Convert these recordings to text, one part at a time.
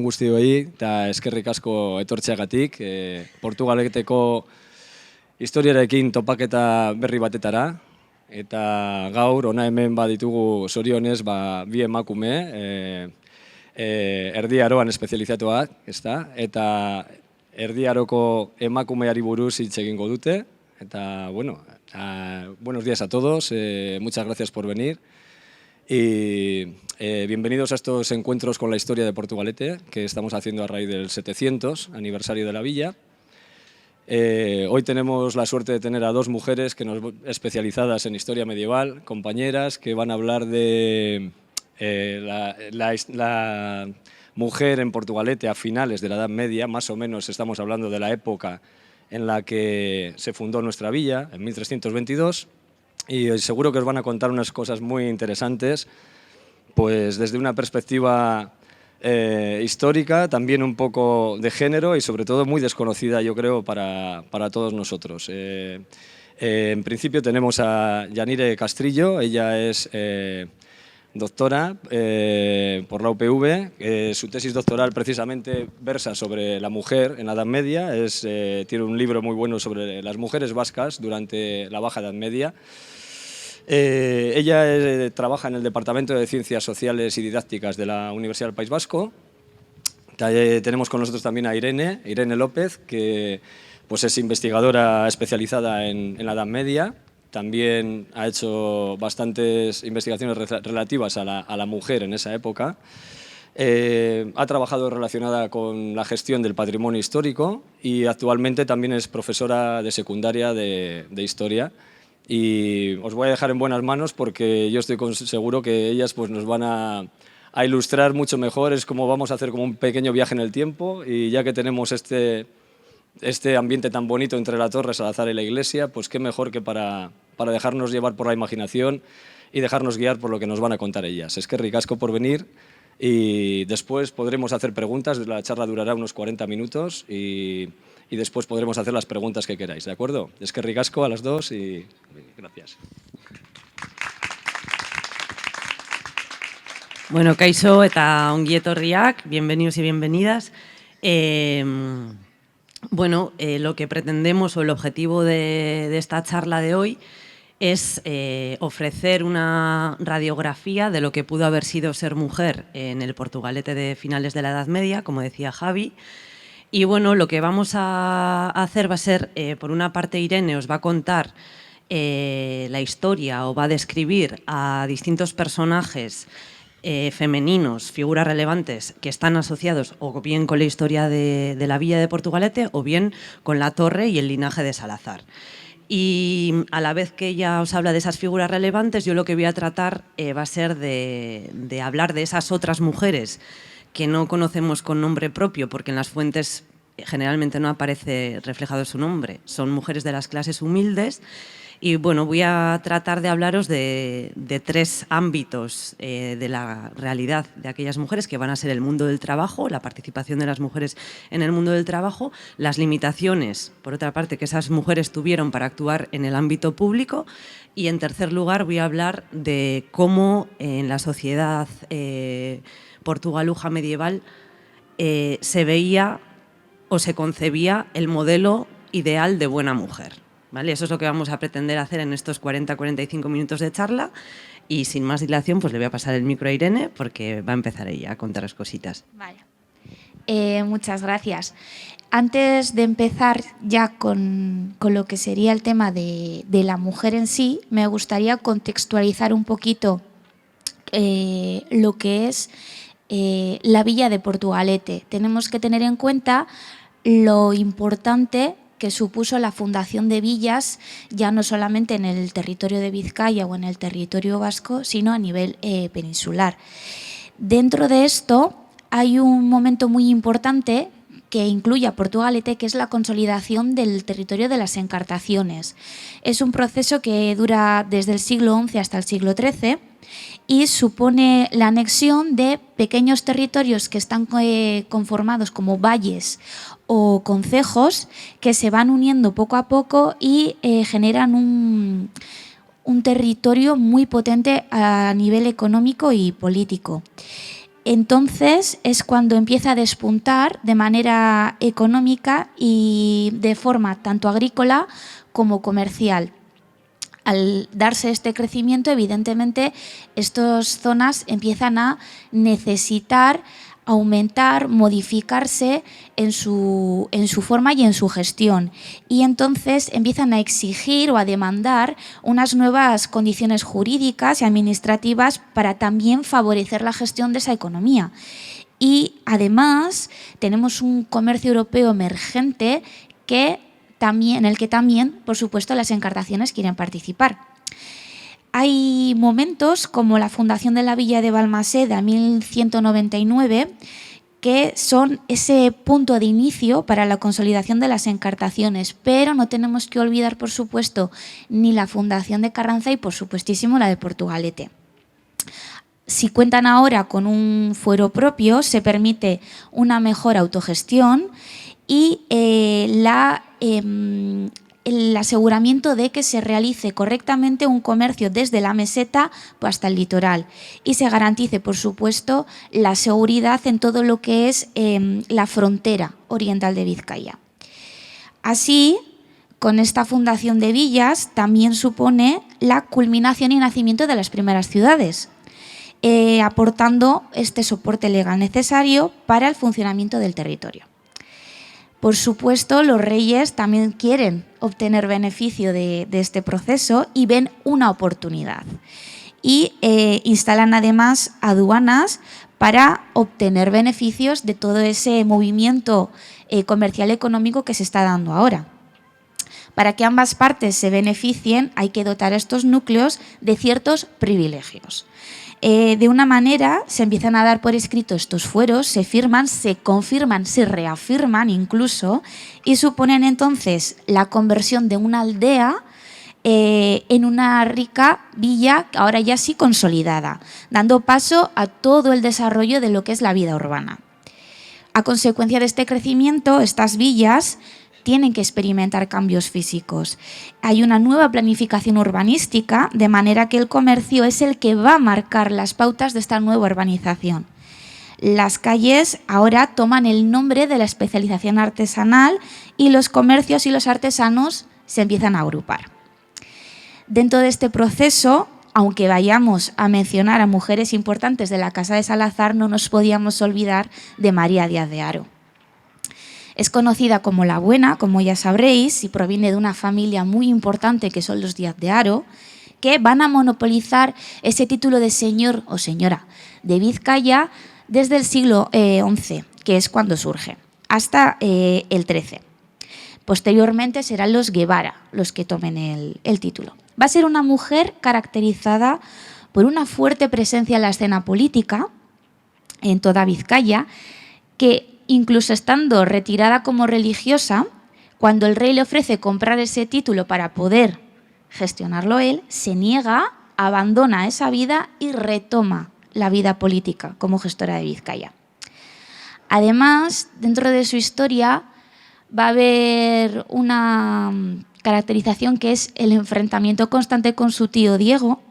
guztioi eta eskerrik asko etortzeagatik. Portugaleteko historiarekin topaketa berri batetara. Eta gaur, ona hemen baditugu zorionez bi emakume, Erdi Aroan espezializatuak, eta Erdi Aroko emakumeari buruz hitz egingo dute. Eta, bueno, buenos días a todos, muchas gracias por venir. Y bienvenidos a estos encuentros con la historia de Portugalete, que estamos haciendo a raíz del 700 aniversario de la villa. Hoy tenemos la suerte de tener a dos mujeres especializadas en historia medieval, compañeras, que van a hablar de la mujer en Portugalete a finales de la Edad Media. Más o menos estamos hablando de la época en la que se fundó nuestra villa, en 1322. Y seguro que os van a contar unas cosas muy interesantes, pues desde una perspectiva histórica, también un poco de género y sobre todo muy desconocida, yo creo, para todos nosotros. En principio tenemos a Yanire Castrillo, ella es doctora por la UPV. Su tesis doctoral precisamente versa sobre la mujer en la Edad Media, tiene un libro muy bueno sobre las mujeres vascas durante la Baja Edad Media. Ella trabaja en el Departamento de Ciencias Sociales y Didácticas de la Universidad del País Vasco. Tenemos con nosotros también a Irene López, que pues, es investigadora especializada en la Edad Media. También ha hecho bastantes investigaciones relativas a la mujer en esa época. Ha trabajado relacionada con la gestión del patrimonio histórico y actualmente también es profesora de secundaria de historia. Y os voy a dejar en buenas manos porque yo estoy seguro que ellas pues, nos van a ilustrar mucho mejor. Es como vamos a hacer como un pequeño viaje en el tiempo, y ya que tenemos este ambiente tan bonito entre la Torre Salazar y la iglesia, pues qué mejor que para dejarnos llevar por la imaginación y dejarnos guiar por lo que nos van a contar ellas. Es que ricasco por venir, y después podremos hacer preguntas. La charla durará unos 40 minutos y después podremos hacer las preguntas que queráis, ¿de acuerdo? Es que ricasco a las dos y gracias. Bueno, kaixo eta ongi etorriak, bienvenidos y bienvenidas. Lo que pretendemos o el objetivo de esta charla de hoy es ofrecer una radiografía de lo que pudo haber sido ser mujer en el Portugalete de finales de la Edad Media, como decía Javi. Y bueno, lo que vamos a hacer va a ser, por una parte Irene os va a contar la historia o va a describir a distintos personajes femeninos, figuras relevantes que están asociados o bien con la historia de la villa de Portugalete o bien con la torre y el linaje de Salazar. Y a la vez que ella os habla de esas figuras relevantes, yo lo que voy a tratar va a ser de hablar de esas otras mujeres que no conocemos con nombre propio, porque en las fuentes generalmente no aparece reflejado su nombre. Son mujeres de las clases humildes. Y bueno, voy a tratar de hablaros de tres ámbitos de la realidad de aquellas mujeres, que van a ser el mundo del trabajo, la participación de las mujeres en el mundo del trabajo, las limitaciones, por otra parte, que esas mujeres tuvieron para actuar en el ámbito público, y en tercer lugar voy a hablar de cómo en la sociedad portugaluja medieval se veía o se concebía el modelo ideal de buena mujer. ¿Vale? Eso es lo que vamos a pretender hacer en estos 40-45 minutos de charla, y sin más dilación pues le voy a pasar el micro a Irene porque va a empezar ella a contaros cositas. Vale. Muchas gracias. Antes de empezar ya con lo que sería el tema de la mujer en sí, me gustaría contextualizar un poquito lo que es la villa de Portugalete. Tenemos que tener en cuenta lo importante que supuso la fundación de villas, ya no solamente en el territorio de Vizcaya o en el territorio vasco, sino a nivel peninsular. Dentro de esto hay un momento muy importante que incluye a Portugalete, que es la consolidación del territorio de las encartaciones. Es un proceso que dura desde el siglo XI hasta el siglo XIII y supone la anexión de pequeños territorios que están conformados como valles o concejos que se van uniendo poco a poco y generan un territorio muy potente a nivel económico y político. entonces es cuando empieza a despuntar de manera económica y de forma tanto agrícola como comercial. Al darse este crecimiento, evidentemente, estas zonas empiezan a necesitar aumentar, modificarse en su forma y en su gestión. Y entonces empiezan a exigir o a demandar unas nuevas condiciones jurídicas y administrativas para también favorecer la gestión de esa economía. Y además tenemos un comercio europeo emergente en el que también, por supuesto, las encartaciones quieren participar. Hay momentos como la fundación de la Villa de Balmaseda en 1199 que son ese punto de inicio para la consolidación de las encartaciones, pero no tenemos que olvidar, por supuesto, ni la fundación de Carranza y, por supuestísimo, la de Portugalete. Si cuentan ahora con un fuero propio, se permite una mejor autogestión y el aseguramiento de que se realice correctamente un comercio desde la meseta hasta el litoral y se garantice, por supuesto, la seguridad en todo lo que es la frontera oriental de Vizcaya. Así, con esta fundación de villas también supone la culminación y nacimiento de las primeras ciudades, aportando este soporte legal necesario para el funcionamiento del territorio. Por supuesto, los reyes también quieren obtener beneficio de este proceso y ven una oportunidad. Y instalan además aduanas para obtener beneficios de todo ese movimiento comercial económico que se está dando ahora. Para que ambas partes se beneficien, hay que dotar a estos núcleos de ciertos privilegios. De una manera se empiezan a dar por escrito estos fueros, se firman, se confirman, se reafirman incluso y suponen entonces la conversión de una aldea en una rica villa ahora ya sí consolidada, dando paso a todo el desarrollo de lo que es la vida urbana. A consecuencia de este crecimiento, estas villas tienen que experimentar cambios físicos. Hay una nueva planificación urbanística, de manera que el comercio es el que va a marcar las pautas de esta nueva urbanización. Las calles ahora toman el nombre de la especialización artesanal y los comercios y los artesanos se empiezan a agrupar. Dentro de este proceso, aunque vayamos a mencionar a mujeres importantes de la Casa de Salazar, no nos podíamos olvidar de María Díaz de Haro. Es conocida como la Buena, como ya sabréis, y proviene de una familia muy importante que son los Díaz de Haro, que van a monopolizar ese título de señor o señora de Vizcaya desde el siglo XI, que es cuando surge, hasta el XIII. Posteriormente serán los Guevara los que tomen el título. Va a ser una mujer caracterizada por una fuerte presencia en la escena política en toda Vizcaya, que incluso estando retirada como religiosa, cuando el rey le ofrece comprar ese título para poder gestionarlo él, se niega, abandona esa vida y retoma la vida política como gestora de Vizcaya. Además, dentro de su historia va a haber una caracterización que es el enfrentamiento constante con su tío Diego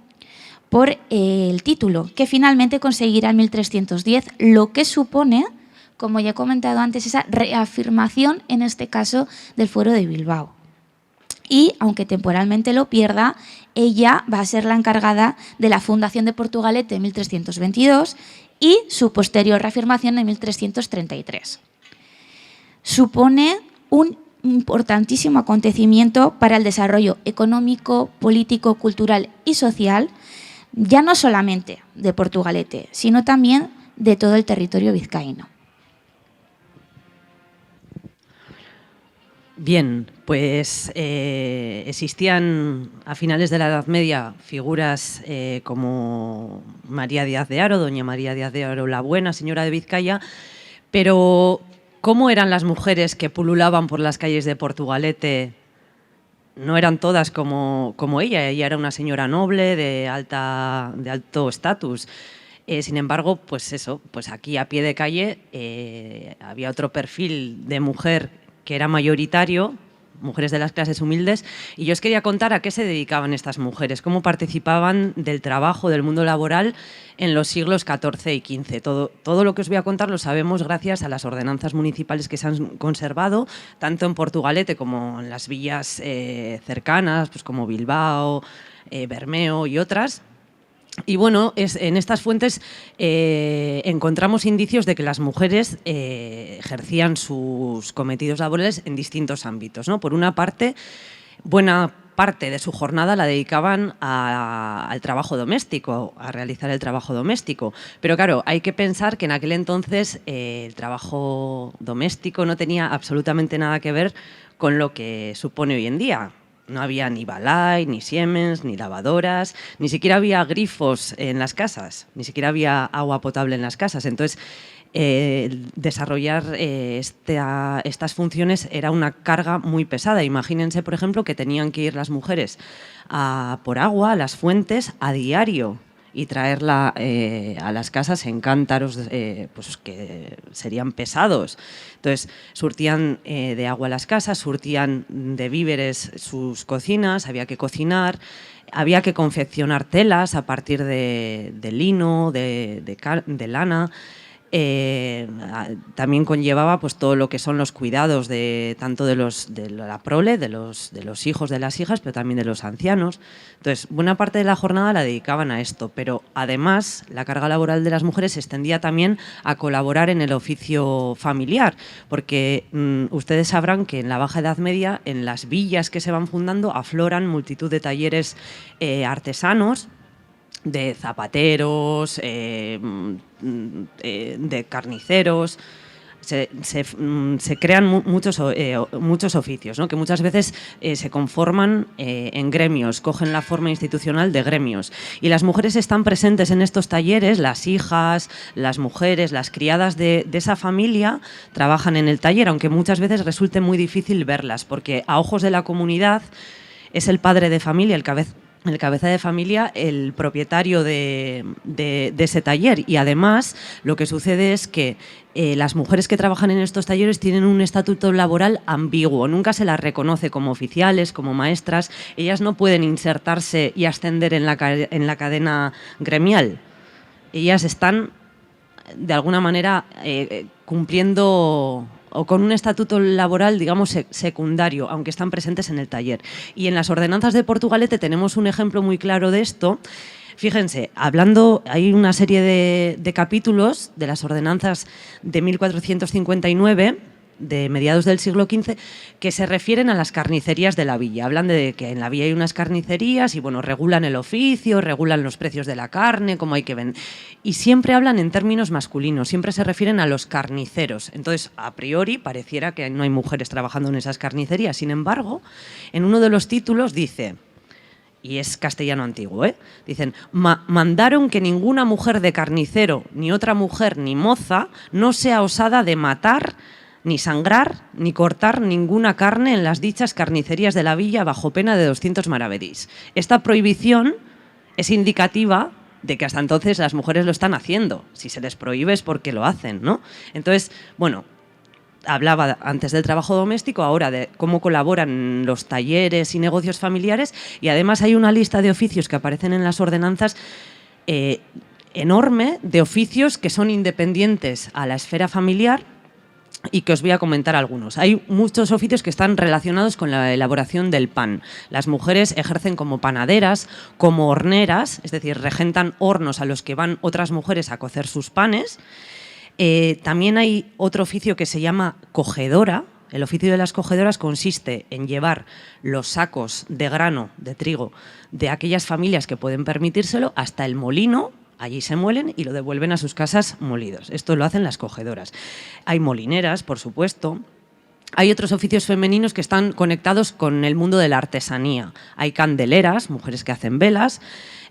por el título, que finalmente conseguirá en 1310, lo que supone, como ya he comentado antes, esa reafirmación, en este caso, del fuero de Bilbao. Y, aunque temporalmente lo pierda, ella va a ser la encargada de la fundación de Portugalete en 1322 y su posterior reafirmación en 1333. Supone un importantísimo acontecimiento para el desarrollo económico, político, cultural y social, ya no solamente de Portugalete, sino también de todo el territorio vizcaíno. Bien, pues existían a finales de la Edad Media figuras como María Díaz de Haro, doña María Díaz de Haro la Buena, señora de Vizcaya, pero ¿cómo eran las mujeres que pululaban por las calles de Portugalete? No eran todas como ella. Ella era una señora noble de alto estatus. Sin embargo, pues eso, pues aquí a pie de calle había otro perfil de mujer que era mayoritario, mujeres de las clases humildes, y yo os quería contar a qué se dedicaban estas mujeres, cómo participaban del trabajo, del mundo laboral en los siglos XIV y XV. Todo lo que os voy a contar lo sabemos gracias a las ordenanzas municipales que se han conservado, tanto en Portugalete como en las villas cercanas, pues como Bilbao, Bermeo y otras. Y bueno, en estas fuentes encontramos indicios de que las mujeres ejercían sus cometidos laborales en distintos ámbitos, ¿no? Por una parte, buena parte de su jornada la dedicaban al trabajo doméstico, a realizar el trabajo doméstico. Pero claro, hay que pensar que en aquel entonces el trabajo doméstico no tenía absolutamente nada que ver con lo que supone hoy en día. No había ni balay, ni Siemens, ni lavadoras, ni siquiera había grifos en las casas, ni siquiera había agua potable en las casas. Entonces, desarrollar estas funciones era una carga muy pesada. Imagínense, por ejemplo, que tenían que ir las mujeres por agua a las fuentes a diario y traerla a las casas en cántaros pues que serían pesados. Entonces, surtían de agua las casas, surtían de víveres sus cocinas, había que cocinar, había que confeccionar telas a partir de lino, de lana. También conllevaba pues todo lo que son los cuidados tanto de la prole, de los hijos, de las hijas, pero también de los ancianos. Entonces, buena parte de la jornada la dedicaban a esto, pero además la carga laboral de las mujeres se extendía también a colaborar en el oficio familiar, porque ustedes sabrán que en la Baja Edad Media, en las villas que se van fundando, afloran multitud de talleres artesanos, de zapateros, de carniceros. Se crean muchos oficios, ¿no? Que muchas veces se conforman en gremios, cogen la forma institucional de gremios. Y las mujeres están presentes en estos talleres, las hijas, las mujeres, las criadas de esa familia trabajan en el taller, aunque muchas veces resulte muy difícil verlas, porque a ojos de la comunidad es el padre de familia, el cabeza de familia, el propietario de ese taller. Y además lo que sucede es que las mujeres que trabajan en estos talleres tienen un estatuto laboral ambiguo, nunca se las reconoce como oficiales, como maestras, ellas no pueden insertarse y ascender en la cadena gremial. Ellas están de alguna manera cumpliendo o con un estatuto laboral, digamos, secundario, aunque están presentes en el taller. Y en las ordenanzas de Portugalete tenemos un ejemplo muy claro de esto. Fíjense, hay una serie de capítulos de las ordenanzas de 1459, de mediados del siglo XV, que se refieren a las carnicerías de la villa. Hablan de que en la villa hay unas carnicerías y, bueno, regulan el oficio, regulan los precios de la carne, cómo hay que vender. Y siempre hablan en términos masculinos, siempre se refieren a los carniceros. Entonces, a priori, pareciera que no hay mujeres trabajando en esas carnicerías. Sin embargo, en uno de los títulos dice, y es castellano antiguo, dicen, mandaron que ninguna mujer de carnicero, ni otra mujer ni moza, no sea osada de matar, ni sangrar, ni cortar ninguna carne en las dichas carnicerías de la villa bajo pena de 200 maravedís. Esta prohibición es indicativa de que hasta entonces las mujeres lo están haciendo. Si se les prohíbe es porque lo hacen, ¿no? Entonces, bueno, hablaba antes del trabajo doméstico, ahora de cómo colaboran los talleres y negocios familiares, y además hay una lista de oficios que aparecen en las ordenanzas enorme, de oficios que son independientes a la esfera familiar, y que os voy a comentar algunos. Hay muchos oficios que están relacionados con la elaboración del pan. Las mujeres ejercen como panaderas, como horneras, es decir, regentan hornos a los que van otras mujeres a cocer sus panes. También hay otro oficio que se llama cogedora. El oficio de las cogedoras consiste en llevar los sacos de grano, de trigo, de aquellas familias que pueden permitírselo hasta el molino. Allí se muelen y lo devuelven a sus casas molidos. Esto lo hacen las cogedoras. Hay molineras, por supuesto. Hay otros oficios femeninos que están conectados con el mundo de la artesanía. Hay candeleras, mujeres que hacen velas,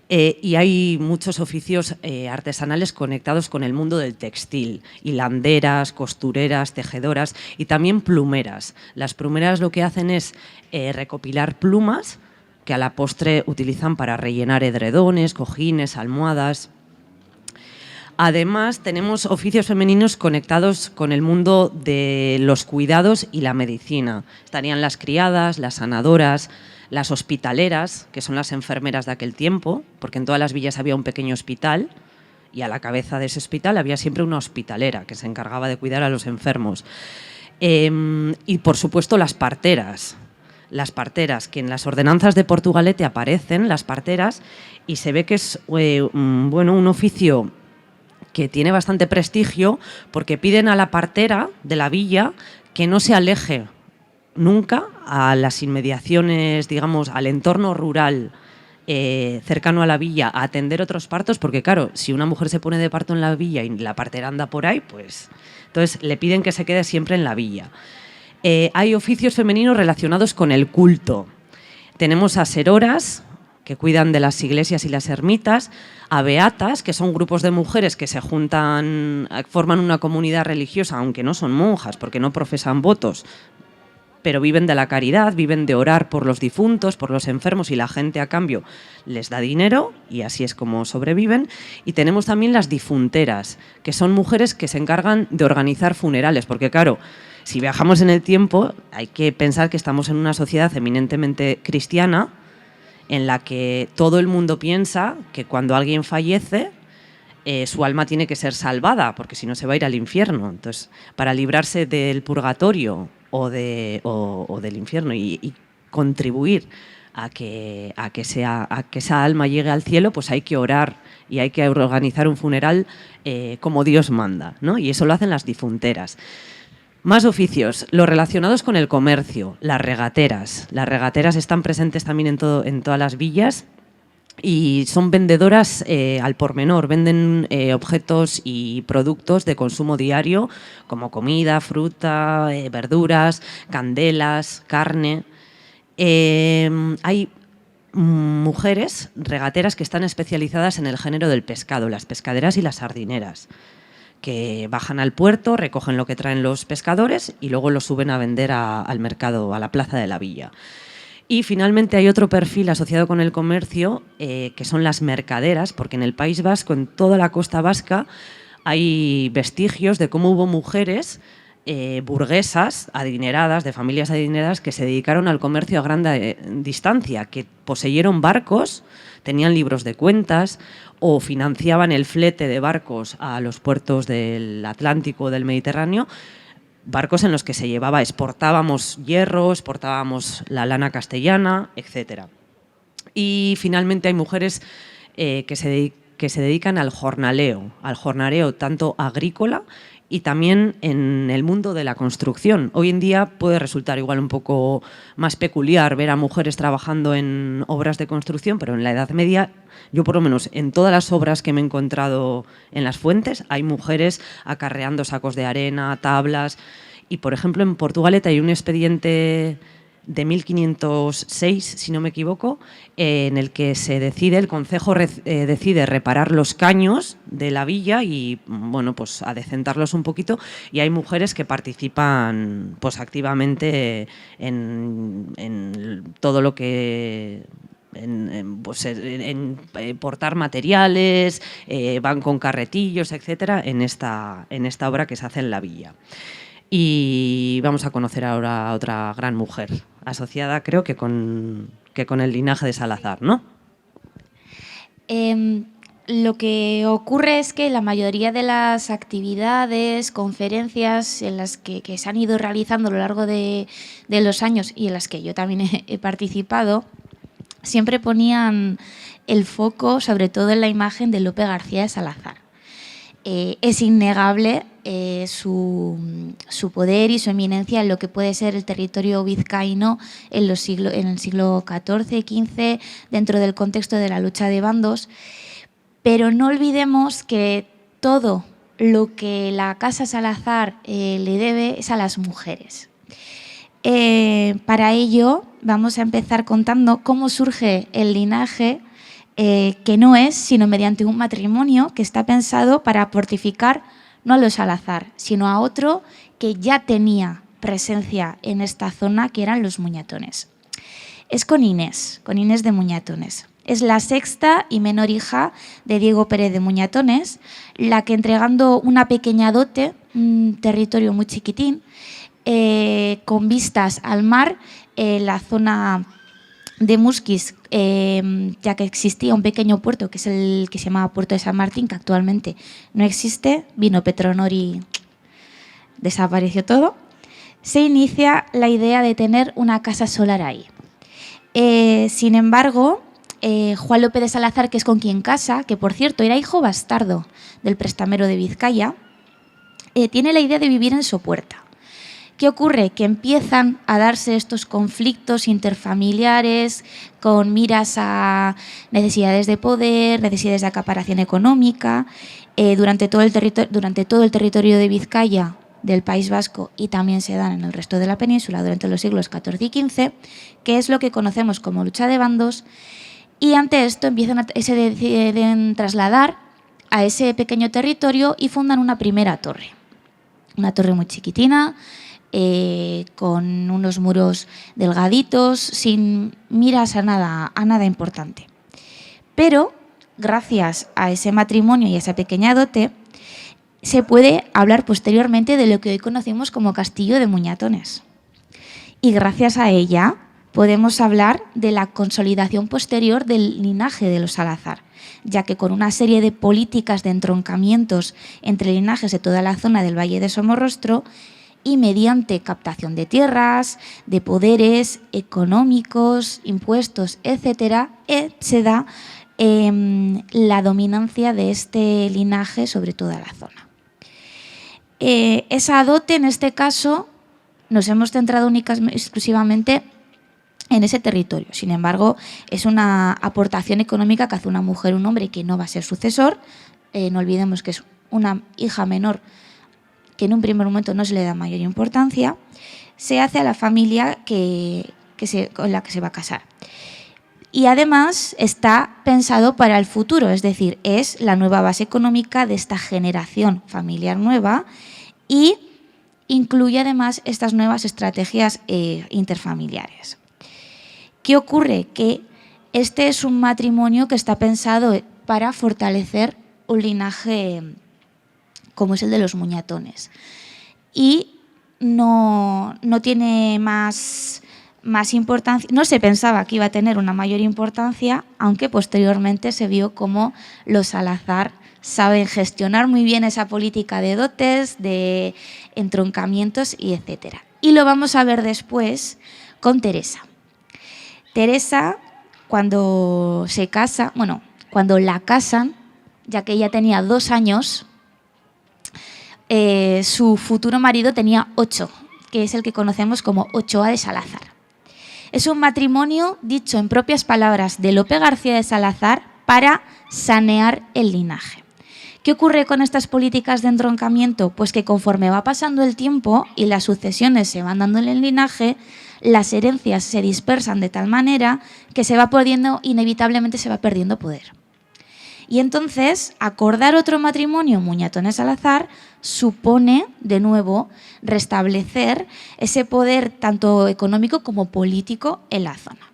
y hay muchos oficios artesanales conectados con el mundo del textil. Hilanderas, costureras, tejedoras y también plumeras. Las plumeras lo que hacen es recopilar plumas que a la postre utilizan para rellenar edredones, cojines, almohadas. Además, tenemos oficios femeninos conectados con el mundo de los cuidados y la medicina. Estarían las criadas, las sanadoras, las hospitaleras, que son las enfermeras de aquel tiempo, porque en todas las villas había un pequeño hospital y a la cabeza de ese hospital había siempre una hospitalera que se encargaba de cuidar a los enfermos. Y, por supuesto, las parteras. Las parteras, que en las ordenanzas de Portugalete aparecen, las parteras, y se ve que es un oficio que tiene bastante prestigio, porque piden a la partera de la villa que no se aleje nunca a las inmediaciones, digamos, al entorno rural cercano a la villa a atender otros partos, porque claro, si una mujer se pone de parto en la villa y la partera anda por ahí, pues entonces le piden que se quede siempre en la villa. Hay oficios femeninos relacionados con el culto. Tenemos a seroras, que cuidan de las iglesias y las ermitas, a beatas, que son grupos de mujeres que se juntan, forman una comunidad religiosa, aunque no son monjas, porque no profesan votos, pero viven de la caridad, viven de orar por los difuntos, por los enfermos, y la gente a cambio les da dinero y así es como sobreviven. Y tenemos también las difunteras, que son mujeres que se encargan de organizar funerales, porque claro, si viajamos en el tiempo hay que pensar que estamos en una sociedad eminentemente cristiana, en la que todo el mundo piensa que cuando alguien fallece su alma tiene que ser salvada, porque si no se va a ir al infierno. Entonces, para librarse del purgatorio o del infierno y contribuir a que esa alma llegue al cielo, pues hay que orar y hay que organizar un funeral como Dios manda, ¿no? Y eso lo hacen las difunteras. Más oficios, los relacionados con el comercio, las regateras. Las regateras están presentes también en todas las villas y son vendedoras al por menor, venden objetos y productos de consumo diario como comida, fruta, verduras, candelas, carne. Hay mujeres regateras que están especializadas en el género del pescado, las pescaderas y las sardineras, que bajan al puerto, recogen lo que traen los pescadores y luego lo suben a vender al mercado, a la plaza de la villa. Y finalmente hay otro perfil asociado con el comercio, que son las mercaderas, porque en el País Vasco, en toda la costa vasca, hay vestigios de cómo hubo mujeres burguesas, adineradas, de familias adineradas, que se dedicaron al comercio a gran distancia, que poseyeron barcos, tenían libros de cuentas o financiaban el flete de barcos a los puertos del Atlántico o del Mediterráneo, barcos en los que se llevaba, exportábamos hierro, exportábamos la lana castellana, etc. Y finalmente hay mujeres que se dedican al jornaleo tanto agrícola y también en el mundo de la construcción. Hoy en día puede resultar igual un poco más peculiar ver a mujeres trabajando en obras de construcción, pero en la Edad Media, yo por lo menos en todas las obras que me he encontrado en las fuentes, hay mujeres acarreando sacos de arena, tablas. Y, por ejemplo, en Portugalete hay un expediente de 1506, si no me equivoco, en el que el concejo decide reparar los caños de la villa y, bueno, pues adecentarlos un poquito, y hay mujeres que participan pues activamente en todo lo que en portar materiales, van con carretillos, etcétera, en esta obra que se hace en la villa. Y vamos a conocer ahora a otra gran mujer, asociada creo que con el linaje de Salazar, ¿no? Lo que ocurre es que la mayoría de las actividades, conferencias en las que se han ido realizando a lo largo de los años y en las que yo también he participado, siempre ponían el foco sobre todo en la imagen de Lope García de Salazar. Es innegable su poder y su eminencia en lo que puede ser el territorio vizcaíno en el siglo XIV, XV, dentro del contexto de la lucha de bandos. Pero no olvidemos que todo lo que la Casa Salazar le debe es a las mujeres. Para ello vamos a empezar contando cómo surge el linaje, que no es sino mediante un matrimonio que está pensado para fortificar no a los Salazar, sino a otro que ya tenía presencia en esta zona, que eran los Muñatones. Es con Inés de Muñatones. Es la sexta y menor hija de Diego Pérez de Muñatones, la que, entregando una pequeña dote, un territorio muy chiquitín, con vistas al mar, la zona de Musquis, ya que existía un pequeño puerto, que es el que se llamaba Puerto de San Martín, que actualmente no existe, vino Petronor y desapareció todo, se inicia la idea de tener una casa solar ahí. Sin embargo, Juan López de Salazar, que es con quien casa, que por cierto era hijo bastardo del prestamero de Vizcaya, tiene la idea de vivir en Sopuerta. ¿Qué ocurre? Que empiezan a darse estos conflictos interfamiliares con miras a necesidades de poder, necesidades de acaparación económica. Durante todo el territorio de Vizcaya, del País Vasco, y también se dan en el resto de la península durante los siglos XIV y XV, que es lo que conocemos como lucha de bandos, y ante esto se deciden trasladar a ese pequeño territorio y fundan una primera torre. Una torre muy chiquitina, con unos muros delgaditos, sin miras a nada importante. Pero, gracias a ese matrimonio y a esa pequeña dote, se puede hablar posteriormente de lo que hoy conocemos como Castillo de Muñatones. Y gracias a ella podemos hablar de la consolidación posterior del linaje de los Salazar, ya que con una serie de políticas de entroncamientos entre linajes de toda la zona del Valle de Somorrostro, y mediante captación de tierras, de poderes económicos, impuestos, etcétera, se da la dominancia de este linaje sobre toda la zona. Esa dote, en este caso, nos hemos centrado exclusivamente en ese territorio. Sin embargo, es una aportación económica que hace una mujer, un hombre que no va a ser sucesor. No olvidemos que es una hija menor que en un primer momento no se le da mayor importancia, se hace a la familia con la que se va a casar. Y además está pensado para el futuro, es decir, es la nueva base económica de esta generación familiar nueva y incluye además estas nuevas estrategias interfamiliares. ¿Qué ocurre? Que este es un matrimonio que está pensado para fortalecer un linaje como es el de los Muñatones. Y no tiene más importancia, no se pensaba que iba a tener una mayor importancia, aunque posteriormente se vio cómo los Salazar saben gestionar muy bien esa política de dotes, de entroncamientos y etcétera. Y lo vamos a ver después con Teresa. Teresa, cuando se casa, cuando la casan, ya que ella tenía 2 años, su futuro marido tenía 8, que es el que conocemos como Ochoa de Salazar. Es un matrimonio dicho en propias palabras de Lope García de Salazar para sanear el linaje. ¿Qué ocurre con estas políticas de entroncamiento? Pues que conforme va pasando el tiempo y las sucesiones se van dando en el linaje, las herencias se dispersan de tal manera que inevitablemente se va perdiendo poder. Y entonces, acordar otro matrimonio Muñatones-Salazar supone, de nuevo, restablecer ese poder tanto económico como político en la zona.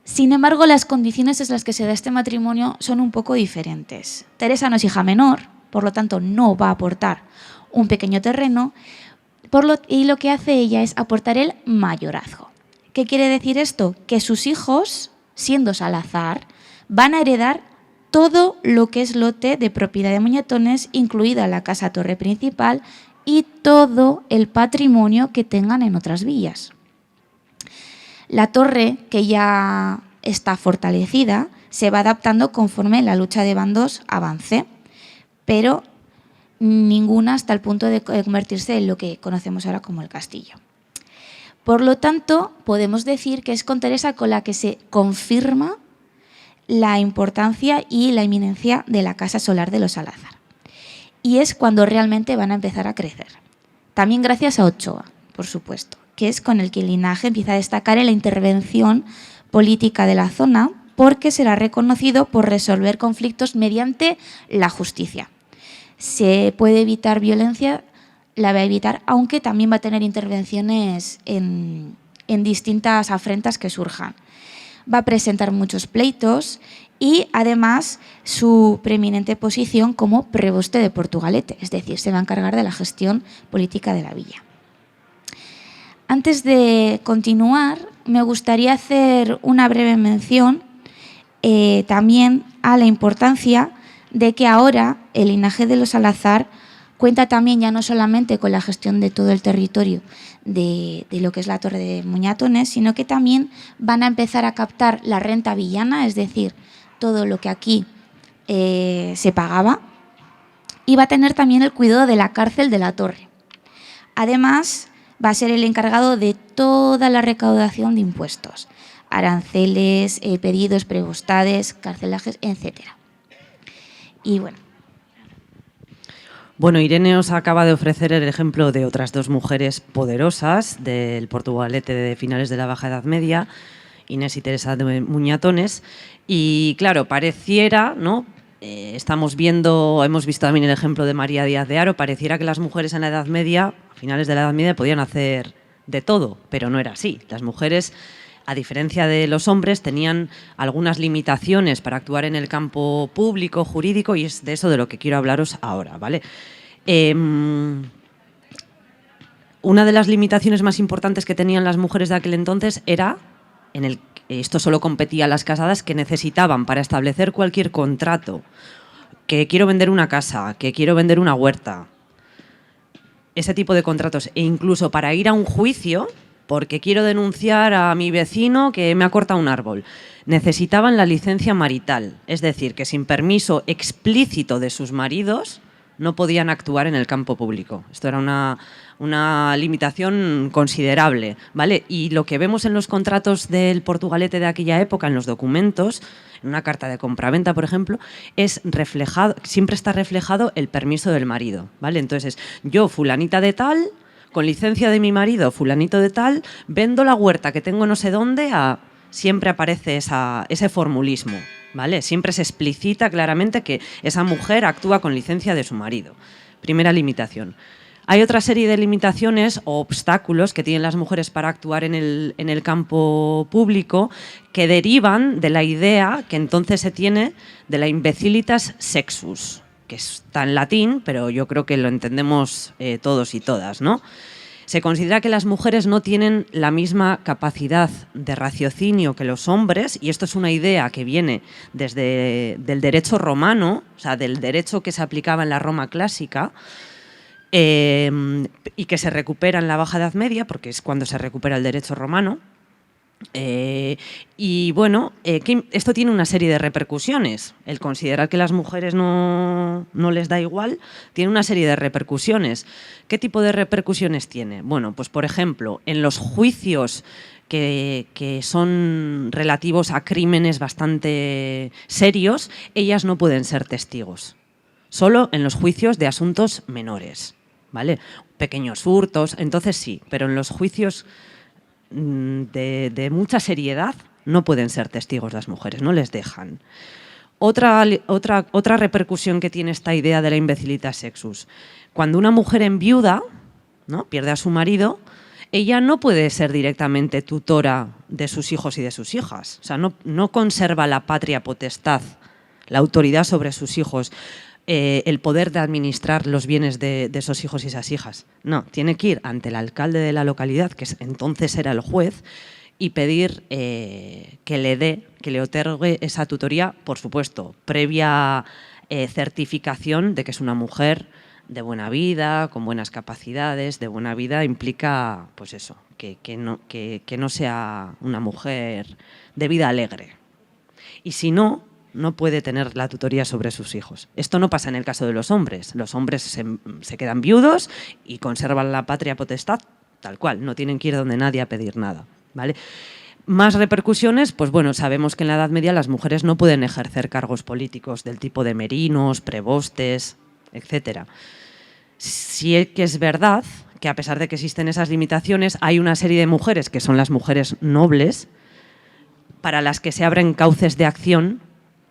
Sin embargo, las condiciones en las que se da este matrimonio son un poco diferentes. Teresa no es hija menor, por lo tanto no va a aportar un pequeño terreno, y lo que hace ella es aportar el mayorazgo. ¿Qué quiere decir esto? Que sus hijos, siendo Salazar, van a heredar todo lo que es lote de propiedad de Muñatones, incluida la casa-torre principal y todo el patrimonio que tengan en otras villas. La torre, que ya está fortalecida, se va adaptando conforme la lucha de bandos avance, pero ninguna hasta el punto de convertirse en lo que conocemos ahora como el castillo. Por lo tanto, podemos decir que es con Teresa con la que se confirma la importancia y la eminencia de la casa solar de los Salazar. Y es cuando realmente van a empezar a crecer. También gracias a Ochoa, por supuesto, que es con el que el linaje empieza a destacar en la intervención política de la zona, porque será reconocido por resolver conflictos mediante la justicia. Se puede evitar violencia, la va a evitar, aunque también va a tener intervenciones en distintas afrentas que surjan. va a presentar muchos pleitos y además su preeminente posición como preboste de Portugalete, es decir, se va a encargar de la gestión política de la villa. Antes de continuar, me gustaría hacer una breve mención también a la importancia de que ahora el linaje de los Salazar cuenta también ya no solamente con la gestión de todo el territorio de lo que es la Torre de Muñatones, sino que también van a empezar a captar la renta villana, es decir, todo lo que aquí se pagaba, y va a tener también el cuidado de la cárcel de la Torre. Además, va a ser el encargado de toda la recaudación de impuestos, aranceles, pedidos, prebostades, carcelajes, etc. Y bueno. Bueno, Irene os acaba de ofrecer el ejemplo de otras dos mujeres poderosas del Portugalete de finales de la Baja Edad Media, Inés y Teresa de Muñatones. Y claro, pareciera, ¿no? Hemos visto también el ejemplo de María Díaz de Haro, pareciera que las mujeres en la Edad Media, a finales de la Edad Media, podían hacer de todo, pero no era así. Las mujeres, a diferencia de los hombres, tenían algunas limitaciones para actuar en el campo público, jurídico, y es de eso de lo que quiero hablaros ahora, ¿vale? Una de las limitaciones más importantes que tenían las mujeres de aquel entonces era, esto solo competía a las casadas, que necesitaban para establecer cualquier contrato, que quiero vender una casa, que quiero vender una huerta, ese tipo de contratos, e incluso para ir a un juicio, porque quiero denunciar a mi vecino que me ha cortado un árbol, necesitaban la licencia marital, es decir, que sin permiso explícito de sus maridos no podían actuar en el campo público. Esto era una limitación considerable, ¿vale? Y lo que vemos en los contratos del Portugalete de aquella época, en los documentos, en una carta de compraventa, por ejemplo, siempre está reflejado el permiso del marido, ¿vale? Entonces, yo, fulanita de tal, con licencia de mi marido, fulanito de tal, vendo la huerta que tengo no sé dónde siempre aparece ese formulismo, ¿vale? Siempre se explicita claramente que esa mujer actúa con licencia de su marido. Primera limitación. Hay otra serie de limitaciones o obstáculos que tienen las mujeres para actuar en el campo público que derivan de la idea que entonces se tiene de la imbecilitas sexus, que está en latín, pero yo creo que lo entendemos todos y todas, ¿no? Se considera que las mujeres no tienen la misma capacidad de raciocinio que los hombres, y esto es una idea que viene del derecho romano, o sea, del derecho que se aplicaba en la Roma clásica, y que se recupera en la Baja Edad Media, porque es cuando se recupera el derecho romano. Y bueno, esto tiene una serie de repercusiones. El considerar que las mujeres no les da igual tiene una serie de repercusiones. ¿Qué tipo de repercusiones tiene? Bueno, pues por ejemplo, en los juicios que son relativos a crímenes bastante serios, ellas no pueden ser testigos. Solo en los juicios de asuntos menores, ¿vale? Pequeños hurtos, entonces sí, pero en los juicios de mucha seriedad no pueden ser testigos las mujeres, no les dejan. Otra repercusión que tiene esta idea de la imbecilitas sexus. Cuando una mujer enviuda, ¿no?, pierde a su marido, ella no puede ser directamente tutora de sus hijos y de sus hijas. O sea, no conserva la patria potestad, la autoridad sobre sus hijos, el poder de administrar los bienes de esos hijos y esas hijas. No, tiene que ir ante el alcalde de la localidad, que entonces era el juez, y pedir que le otorgue esa tutoría, por supuesto, previa certificación de que es una mujer de buena vida, con buenas capacidades. De buena vida implica, pues eso, que no sea una mujer de vida alegre. Y si no puede tener la tutoría sobre sus hijos. Esto no pasa en el caso de los hombres. Los hombres se quedan viudos y conservan la patria potestad tal cual. No tienen que ir donde nadie a pedir nada, ¿vale? Más repercusiones, pues bueno, sabemos que en la Edad Media las mujeres no pueden ejercer cargos políticos del tipo de merinos, prebostes, etc. Sí que es verdad que a pesar de que existen esas limitaciones, hay una serie de mujeres, que son las mujeres nobles, para las que se abren cauces de acción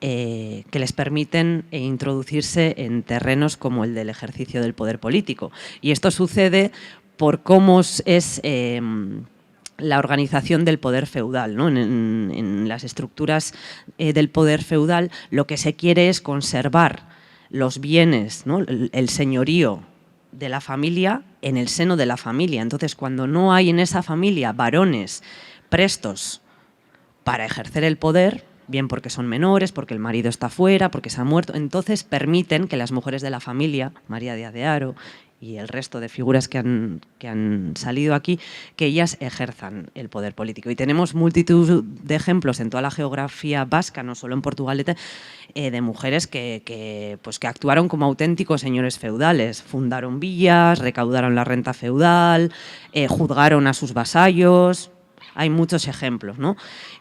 que les permiten introducirse en terrenos como el del ejercicio del poder político. Y esto sucede por cómo es la organización del poder feudal, ¿no? En las estructuras del poder feudal lo que se quiere es conservar los bienes, ¿no? El señorío de la familia en el seno de la familia. Entonces, cuando no hay en esa familia varones prestos para ejercer el poder, bien porque son menores, porque el marido está fuera, porque se ha muerto, entonces permiten que las mujeres de la familia, María Díaz de Haro y el resto de figuras que han salido aquí, que ellas ejerzan el poder político. Y tenemos multitud de ejemplos en toda la geografía vasca, no solo en Portugalete, de mujeres que actuaron como auténticos señores feudales. Fundaron villas, recaudaron la renta feudal, juzgaron a sus vasallos. Hay muchos ejemplos, ¿no?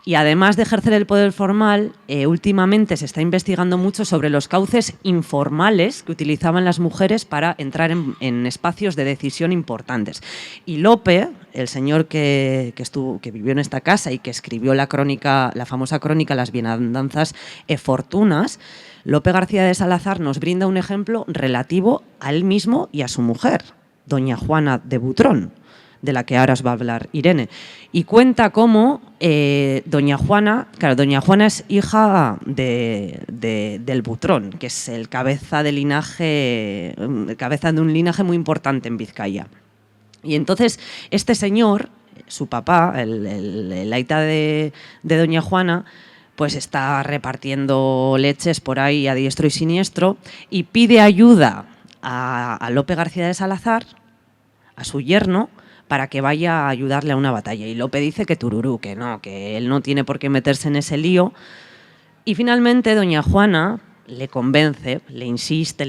Y además de ejercer el poder formal, últimamente se está investigando mucho sobre los cauces informales que utilizaban las mujeres para entrar en espacios de decisión importantes. Y Lope, el señor que vivió en esta casa y que escribió la famosa crónica Las Bienandanzas e Fortunas, Lope García de Salazar nos brinda un ejemplo relativo a él mismo y a su mujer, doña Juana de Butrón, de la que ahora os va a hablar Irene, y cuenta cómo doña Juana es hija del Butrón, que es el cabeza de un linaje muy importante en Vizcaya. Y entonces este señor, su papá, el aita de doña Juana, pues está repartiendo leches por ahí a diestro y siniestro y pide ayuda a Lope García de Salazar, a su yerno, para que vaya a ayudarle a una batalla. Y Lope dice que tururú, que no, que él no tiene por qué meterse en ese lío. Y finalmente doña Juana le convence, le insiste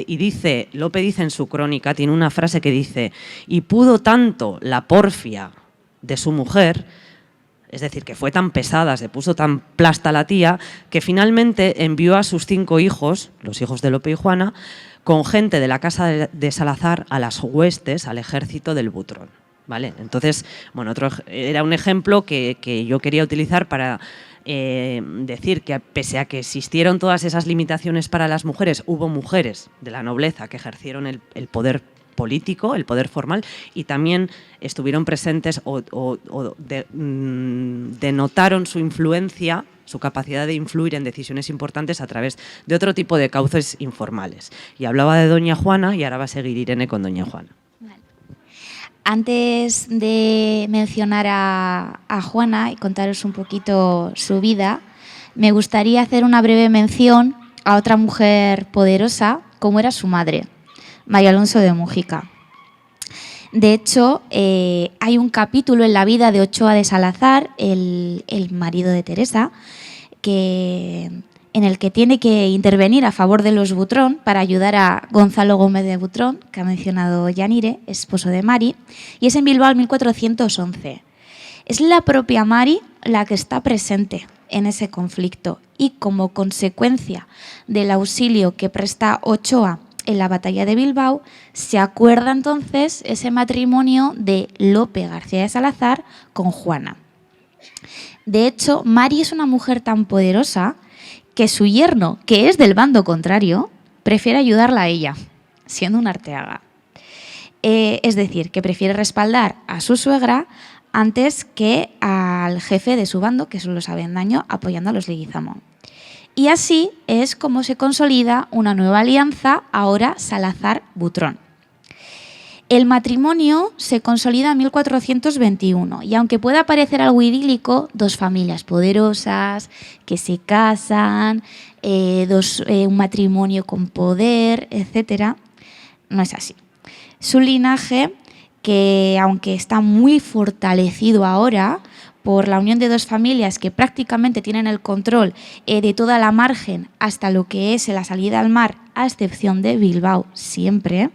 y dice, Lope dice en su crónica, tiene una frase que dice: y pudo tanto la porfia de su mujer, es decir, que fue tan pesada, se puso tan plasta la tía, que finalmente envió a sus 5 hijos, los hijos de Lope y Juana, con gente de la casa de Salazar a las huestes, al ejército del Butrón, ¿vale? Entonces, bueno, era un ejemplo que yo quería utilizar para decir que pese a que existieron todas esas limitaciones para las mujeres, hubo mujeres de la nobleza que ejercieron el poder político, el poder formal, y también estuvieron presentes denotaron su influencia, su capacidad de influir en decisiones importantes a través de otro tipo de cauces informales. Y hablaba de doña Juana y ahora va a seguir Irene con doña Juana. Vale. Antes de mencionar a Juana y contaros un poquito su vida, me gustaría hacer una breve mención a otra mujer poderosa, como era su madre, María Alonso de Múgica. De hecho, hay un capítulo en la vida de Ochoa de Salazar, el marido de Teresa, en el que tiene que intervenir a favor de los Butrón para ayudar a Gonzalo Gómez de Butrón, que ha mencionado Yanire, esposo de Mari, y es en Bilbao en 1411. Es la propia Mari la que está presente en ese conflicto y, como consecuencia del auxilio que presta Ochoa en la batalla de Bilbao, se acuerda entonces ese matrimonio de Lope García de Salazar con Juana. De hecho, Mari es una mujer tan poderosa que su yerno, que es del bando contrario, prefiere ayudarla a ella, siendo una arteaga. Es decir, que prefiere respaldar a su suegra antes que al jefe de su bando, que son los Avendaño, apoyando a los Leguizamón. Y así es como se consolida una nueva alianza, ahora Salazar-Butrón. El matrimonio se consolida en 1421 y aunque pueda parecer algo idílico, 2 familias poderosas que se casan, un matrimonio con poder, etc., no es así. Su linaje, que aunque está muy fortalecido ahora por la unión de 2 familias que prácticamente tienen el control de toda la margen hasta lo que es la salida al mar, a excepción de Bilbao siempre,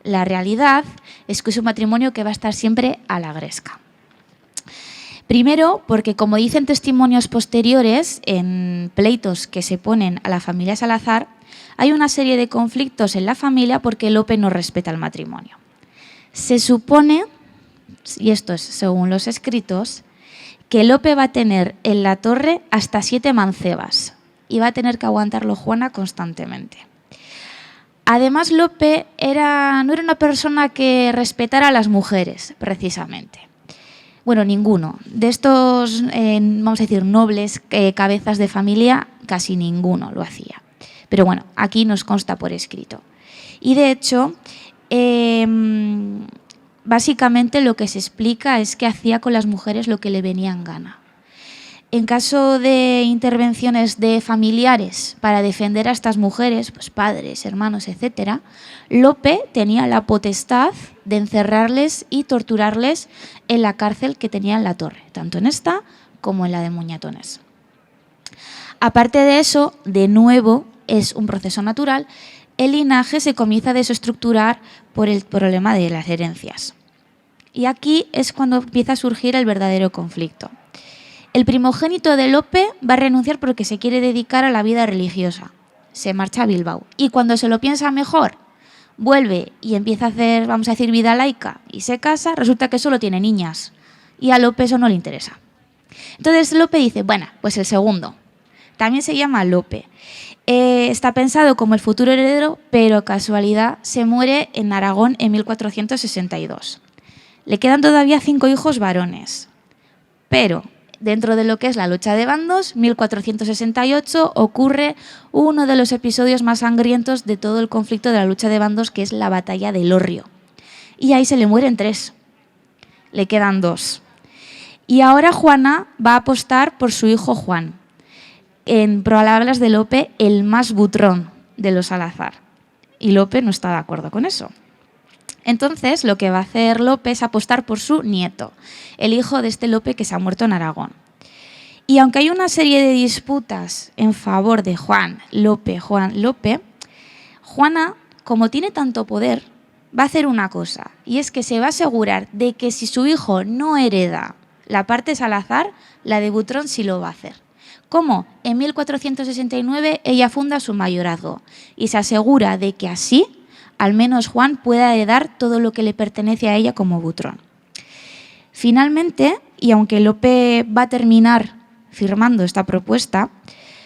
la realidad es que es un matrimonio que va a estar siempre a la gresca. Primero, porque como dicen testimonios posteriores en pleitos que se ponen a la familia Salazar, hay una serie de conflictos en la familia porque Lope no respeta el matrimonio. Se supone, y esto es según los escritos, que Lope va a tener en la torre hasta 7 mancebas y va a tener que aguantarlo Juana constantemente. Además, Lope no era una persona que respetara a las mujeres, precisamente. Bueno, ninguno. De estos, vamos a decir, nobles cabezas de familia, casi ninguno lo hacía. Pero bueno, aquí nos consta por escrito. Y de hecho, básicamente lo que se explica es que hacía con las mujeres lo que le venía en gana. En caso de intervenciones de familiares para defender a estas mujeres, pues padres, hermanos, etc., Lope tenía la potestad de encerrarles y torturarles en la cárcel que tenía en la torre, tanto en esta como en la de Muñatones. Aparte de eso, de nuevo, es un proceso natural, el linaje se comienza a desestructurar por el problema de las herencias. Y aquí es cuando empieza a surgir el verdadero conflicto. El primogénito de Lope va a renunciar porque se quiere dedicar a la vida religiosa. Se marcha a Bilbao. Y cuando se lo piensa mejor, vuelve y empieza a hacer, vamos a decir, vida laica y se casa, resulta que solo tiene niñas. Y a Lope eso no le interesa. Entonces Lope dice, bueno, pues el segundo. También se llama Lope. Está pensado como el futuro heredero, pero casualidad se muere en Aragón en 1462. Le quedan todavía 5 hijos varones. Pero dentro de lo que es la lucha de bandos, 1468 ocurre uno de los episodios más sangrientos de todo el conflicto de la lucha de bandos, que es la batalla de Elorrio. Y ahí se le mueren 3. Le quedan 2. Y ahora Juana va a apostar por su hijo Juan. En palabras de Lope, el más butrón de los Salazar. Y Lope no está de acuerdo con eso. Entonces, lo que va a hacer Lope es apostar por su nieto, el hijo de este Lope que se ha muerto en Aragón. Y aunque hay una serie de disputas en favor de Juan Lope, Juana, como tiene tanto poder, va a hacer una cosa, y es que se va a asegurar de que si su hijo no hereda la parte Salazar, la de Butrón sí lo va a hacer. ¿Cómo? En 1469 ella funda su mayorazgo y se asegura de que así al menos Juan pueda heredar todo lo que le pertenece a ella como Butrón. Finalmente, y aunque Lope va a terminar firmando esta propuesta,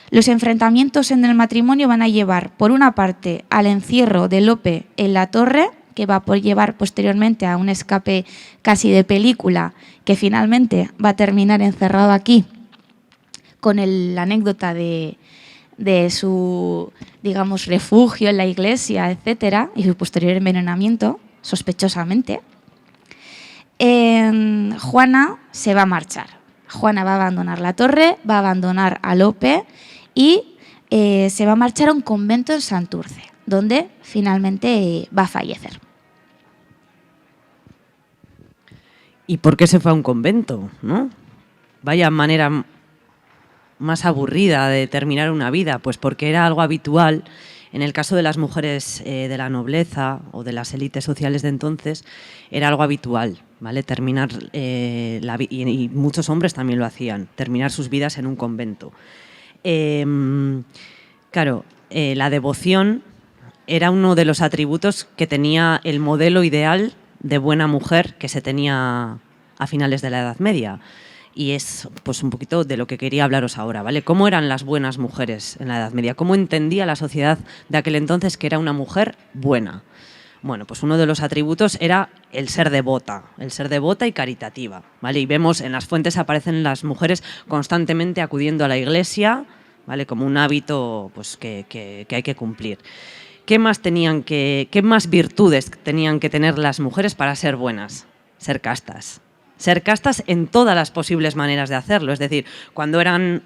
los enfrentamientos en el matrimonio van a llevar, por una parte, al encierro de Lope en la torre, que va a llevar posteriormente a un escape casi de película, que finalmente va a terminar encerrado aquí, con la anécdota de su, digamos, refugio en la iglesia, etcétera, y su posterior envenenamiento, sospechosamente. Juana se va a marchar. Juana va a abandonar la torre, va a abandonar a Lope y se va a marchar a un convento en Santurce, donde finalmente va a fallecer. ¿Y por qué se fue a un convento, no? Vaya manera más aburrida de terminar una vida, pues porque era algo habitual. En el caso de las mujeres de la nobleza o de las élites sociales de entonces, era algo habitual, ¿vale? Terminar, y muchos hombres también lo hacían, terminar sus vidas en un convento. Claro, la devoción era uno de los atributos que tenía el modelo ideal de buena mujer que se tenía a finales de la Edad Media. Y es pues un poquito de lo que quería hablaros ahora, ¿vale? ¿Cómo eran las buenas mujeres en la Edad Media? ¿Cómo entendía la sociedad de aquel entonces que era una mujer buena? Bueno, pues uno de los atributos era el ser devota y caritativa, ¿vale? Y vemos en las fuentes aparecen las mujeres constantemente acudiendo a la iglesia, ¿vale? Como un hábito pues, que hay que cumplir. ¿Qué más virtudes tenían que tener las mujeres para ser buenas? Ser castas. Ser castas en todas las posibles maneras de hacerlo. Es decir, cuando eran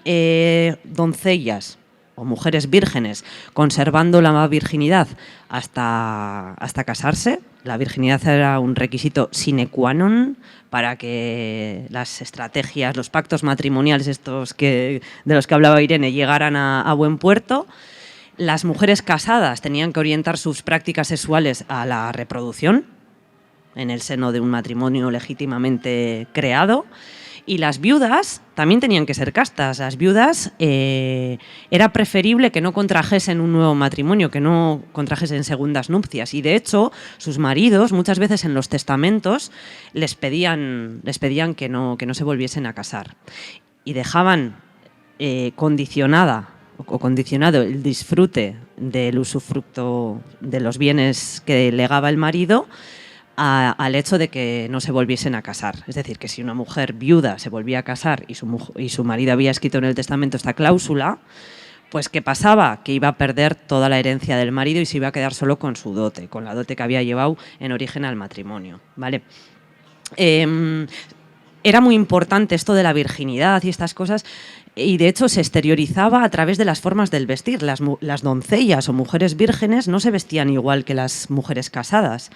doncellas o mujeres vírgenes conservando la virginidad hasta casarse, la virginidad era un requisito sine qua non para que las estrategias, los pactos matrimoniales de los que hablaba Irene llegaran a buen puerto. Las mujeres casadas tenían que orientar sus prácticas sexuales a la reproducción en el seno de un matrimonio legítimamente creado, y las viudas también tenían que ser castas. Las viudas era preferible que no contrajesen un nuevo matrimonio, que no contrajesen segundas nupcias, y de hecho sus maridos muchas veces en los testamentos les pedían que no se volviesen a casar, y dejaban condicionado el disfrute del usufructo de los bienes que legaba el marido al hecho de que no se volviesen a casar. Es decir, que si una mujer viuda se volvía a casar y su marido había escrito en el testamento esta cláusula, pues ¿qué pasaba? Que iba a perder toda la herencia del marido y se iba a quedar solo con su dote, con la dote que había llevado en origen al matrimonio, ¿vale? Era muy importante esto de la virginidad y estas cosas, y de hecho se exteriorizaba a través de las formas del vestir. Las doncellas o mujeres vírgenes no se vestían igual que las mujeres casadas.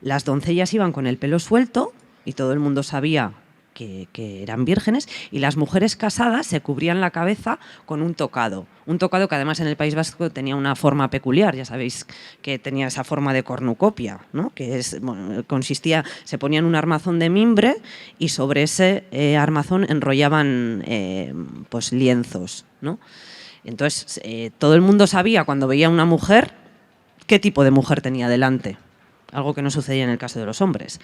Las doncellas iban con el pelo suelto y todo el mundo sabía que eran vírgenes, y las mujeres casadas se cubrían la cabeza con un tocado que además en el País Vasco tenía una forma peculiar. Ya sabéis que tenía esa forma de cornucopia, ¿no? Que consistía, se ponían un armazón de mimbre y sobre ese armazón enrollaban pues lienzos, ¿no? Entonces todo el mundo sabía cuando veía a una mujer qué tipo de mujer tenía delante, algo que no sucedía en el caso de los hombres.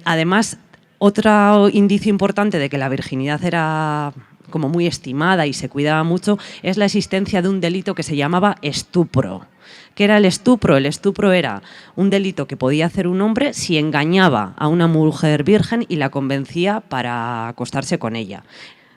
Además, otro indicio importante de que la virginidad era como muy estimada y se cuidaba mucho es la existencia de un delito que se llamaba estupro. ¿Qué era el estupro? El estupro era un delito que podía hacer un hombre si engañaba a una mujer virgen y la convencía para acostarse con ella.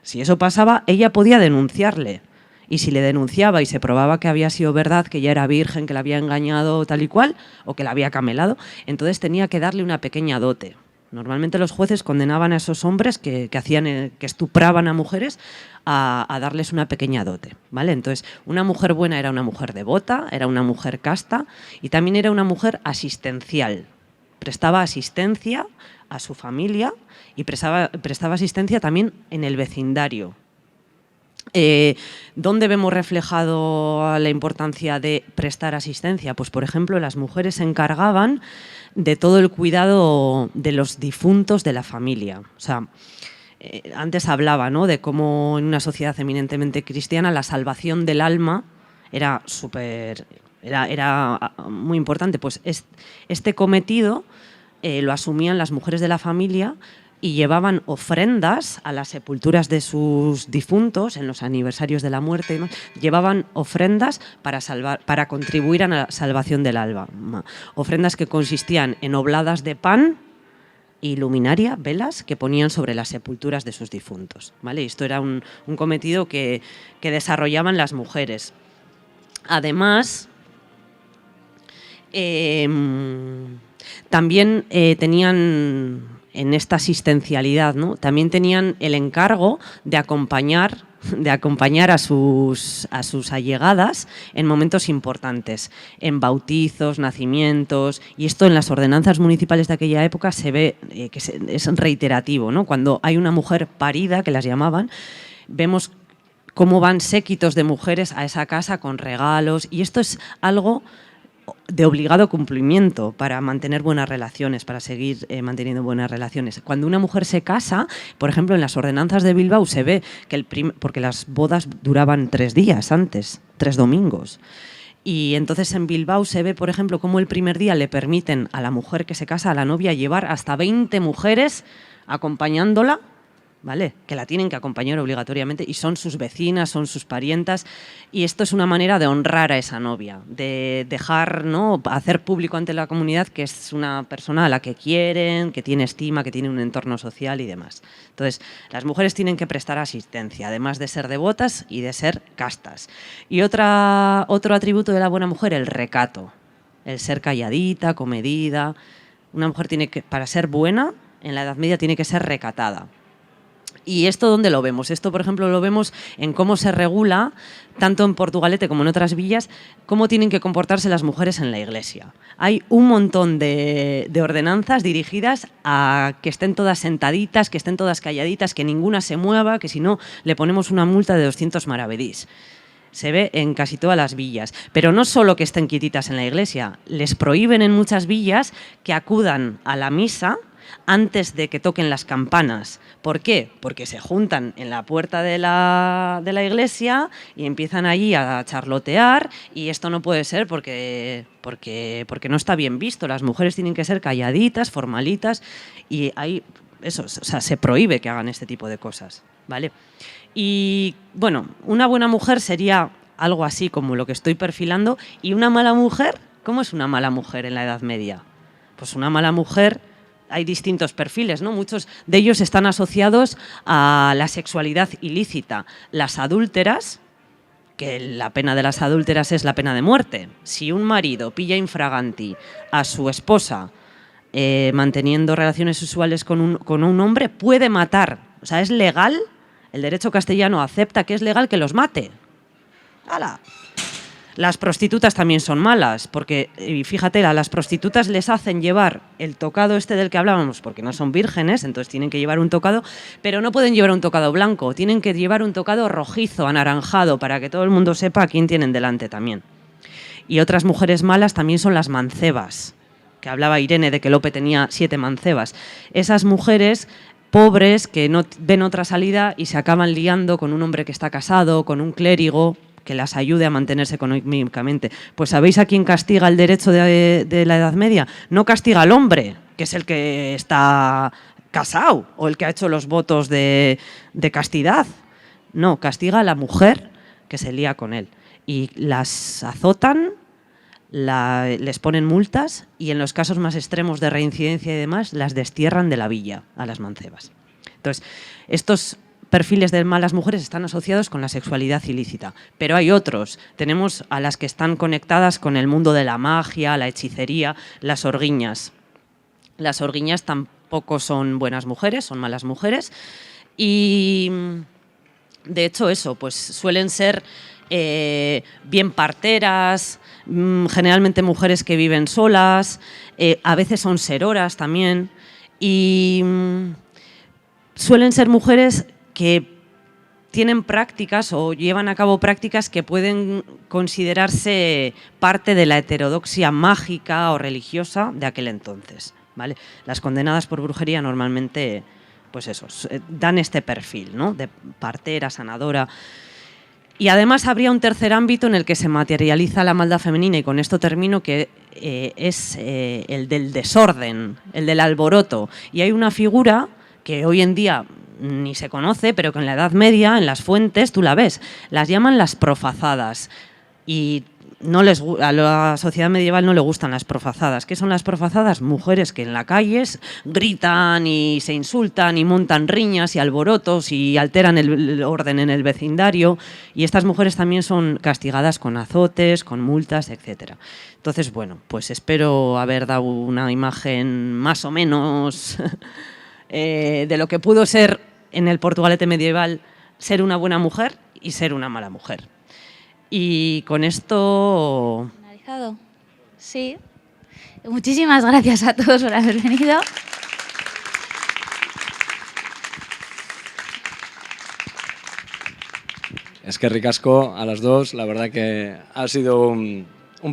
Si eso pasaba, ella podía denunciarle. Y si le denunciaba y se probaba que había sido verdad, que ella era virgen, que la había engañado tal y cual, o que la había camelado, entonces tenía que darle una pequeña dote. Normalmente los jueces condenaban a esos hombres que estupraban a mujeres a darles una pequeña dote, ¿vale? Entonces, una mujer buena era una mujer devota, era una mujer casta y también era una mujer asistencial. Prestaba asistencia a su familia y prestaba asistencia también en el vecindario. ¿Dónde vemos reflejado la importancia de prestar asistencia? Pues, por ejemplo, las mujeres se encargaban de todo el cuidado de los difuntos de la familia. O sea, antes hablaba, ¿no?, de cómo en una sociedad eminentemente cristiana la salvación del alma era muy importante. Pues este cometido lo asumían las mujeres de la familia y llevaban ofrendas a las sepulturas de sus difuntos en los aniversarios de la muerte y demás. Llevaban ofrendas para contribuir a la salvación del alma. Ofrendas que consistían en obladas de pan y luminaria, velas, que ponían sobre las sepulturas de sus difuntos, ¿vale? Esto era un cometido que desarrollaban las mujeres. Además, también tenían, en esta asistencialidad, ¿no?, también tenían el encargo de acompañar a sus allegadas en momentos importantes, en bautizos, nacimientos, y esto en las ordenanzas municipales de aquella época se ve que es reiterativo, ¿no? Cuando hay una mujer parida, que las llamaban, vemos cómo van séquitos de mujeres a esa casa con regalos, y esto es algo de obligado cumplimiento para mantener buenas relaciones, para seguir manteniendo buenas relaciones. Cuando una mujer se casa, por ejemplo, en las ordenanzas de Bilbao se ve que porque las bodas duraban 3 días antes, 3 domingos. Y entonces en Bilbao se ve, por ejemplo, cómo el primer día le permiten a la mujer que se casa, a la novia, llevar hasta 20 mujeres acompañándola, ¿vale?, que la tienen que acompañar obligatoriamente, y son sus vecinas, son sus parientas, y esto es una manera de honrar a esa novia, de dejar, ¿no?, hacer público ante la comunidad que es una persona a la que quieren, que tiene estima, que tiene un entorno social y demás. Entonces, las mujeres tienen que prestar asistencia, además de ser devotas y de ser castas. Y otro atributo de la buena mujer, el recato, el ser calladita, comedida. Una mujer para ser buena, en la Edad Media tiene que ser recatada. ¿Y esto dónde lo vemos? Esto, por ejemplo, lo vemos en cómo se regula, tanto en Portugalete como en otras villas, cómo tienen que comportarse las mujeres en la iglesia. Hay un montón de ordenanzas dirigidas a que estén todas sentaditas, que estén todas calladitas, que ninguna se mueva, que si no le ponemos una multa de 200 maravedís. Se ve en casi todas las villas. Pero no solo que estén quietitas en la iglesia, les prohíben en muchas villas que acudan a la misa antes de que toquen las campanas. ¿Por qué? Porque se juntan en la puerta de la iglesia y empiezan allí a charlotear, y esto no puede ser porque no está bien visto. Las mujeres tienen que ser calladitas, formalitas, y se prohíbe que hagan este tipo de cosas, ¿vale? Y bueno, una buena mujer sería algo así como lo que estoy perfilando, y una mala mujer, ¿cómo es una mala mujer en la Edad Media? pues una mala mujer, hay distintos perfiles, ¿no? Muchos de ellos están asociados a la sexualidad ilícita. Las adúlteras, que la pena de las adúlteras es la pena de muerte. Si un marido pilla infraganti a su esposa manteniendo relaciones sexuales con un hombre, puede matar. O sea, es legal, el derecho castellano acepta que es legal que los mate. ¡Hala! Las prostitutas también son malas, porque, y fíjate, a las prostitutas les hacen llevar el tocado este del que hablábamos, porque no son vírgenes, entonces tienen que llevar un tocado, pero no pueden llevar un tocado blanco, tienen que llevar un tocado rojizo, anaranjado, para que todo el mundo sepa a quién tienen delante también. Y otras mujeres malas también son las mancebas, que hablaba Irene de que Lope tenía 7 mancebas. Esas mujeres pobres que no ven otra salida y se acaban liando con un hombre que está casado, con un clérigo que las ayude a mantenerse económicamente. Pues ¿sabéis a quién castiga el derecho de la Edad Media? No castiga al hombre, que es el que está casado o el que ha hecho los votos de castidad. No, castiga a la mujer que se lía con él. Y las azotan, les ponen multas y en los casos más extremos de reincidencia y demás, las destierran de la villa a las mancebas. Entonces, estos perfiles de malas mujeres están asociados con la sexualidad ilícita, pero hay otros. Tenemos a las que están conectadas con el mundo de la magia, la hechicería, las orguiñas. Las orguiñas tampoco son buenas mujeres, son malas mujeres y, de hecho, eso, pues suelen ser bien parteras, generalmente mujeres que viven solas, a veces son seroras también y suelen ser mujeres que tienen prácticas o llevan a cabo prácticas que pueden considerarse parte de la heterodoxia mágica o religiosa de aquel entonces, ¿vale? Las condenadas por brujería normalmente, pues eso, dan este perfil, ¿no? De partera, sanadora. Y además habría un tercer ámbito en el que se materializa la maldad femenina, y con esto termino, que es el del desorden, el del alboroto. Y hay una figura que hoy en día ni se conoce, pero que en la Edad Media, en las fuentes, tú la ves. Las llaman las profazadas. Y a la sociedad medieval no le gustan las profazadas. ¿Qué son las profazadas? Mujeres que en la calle gritan y se insultan y montan riñas y alborotos y alteran el orden en el vecindario. Y estas mujeres también son castigadas con azotes, con multas, etc. Entonces, bueno, pues espero haber dado una imagen más o menos de lo que pudo ser en el Portugalete medieval ser una buena mujer y ser una mala mujer. Y con esto... ¿Finalizado? Sí. Muchísimas gracias a todos por haber venido. Es que ricasco a las dos, la verdad que ha sido un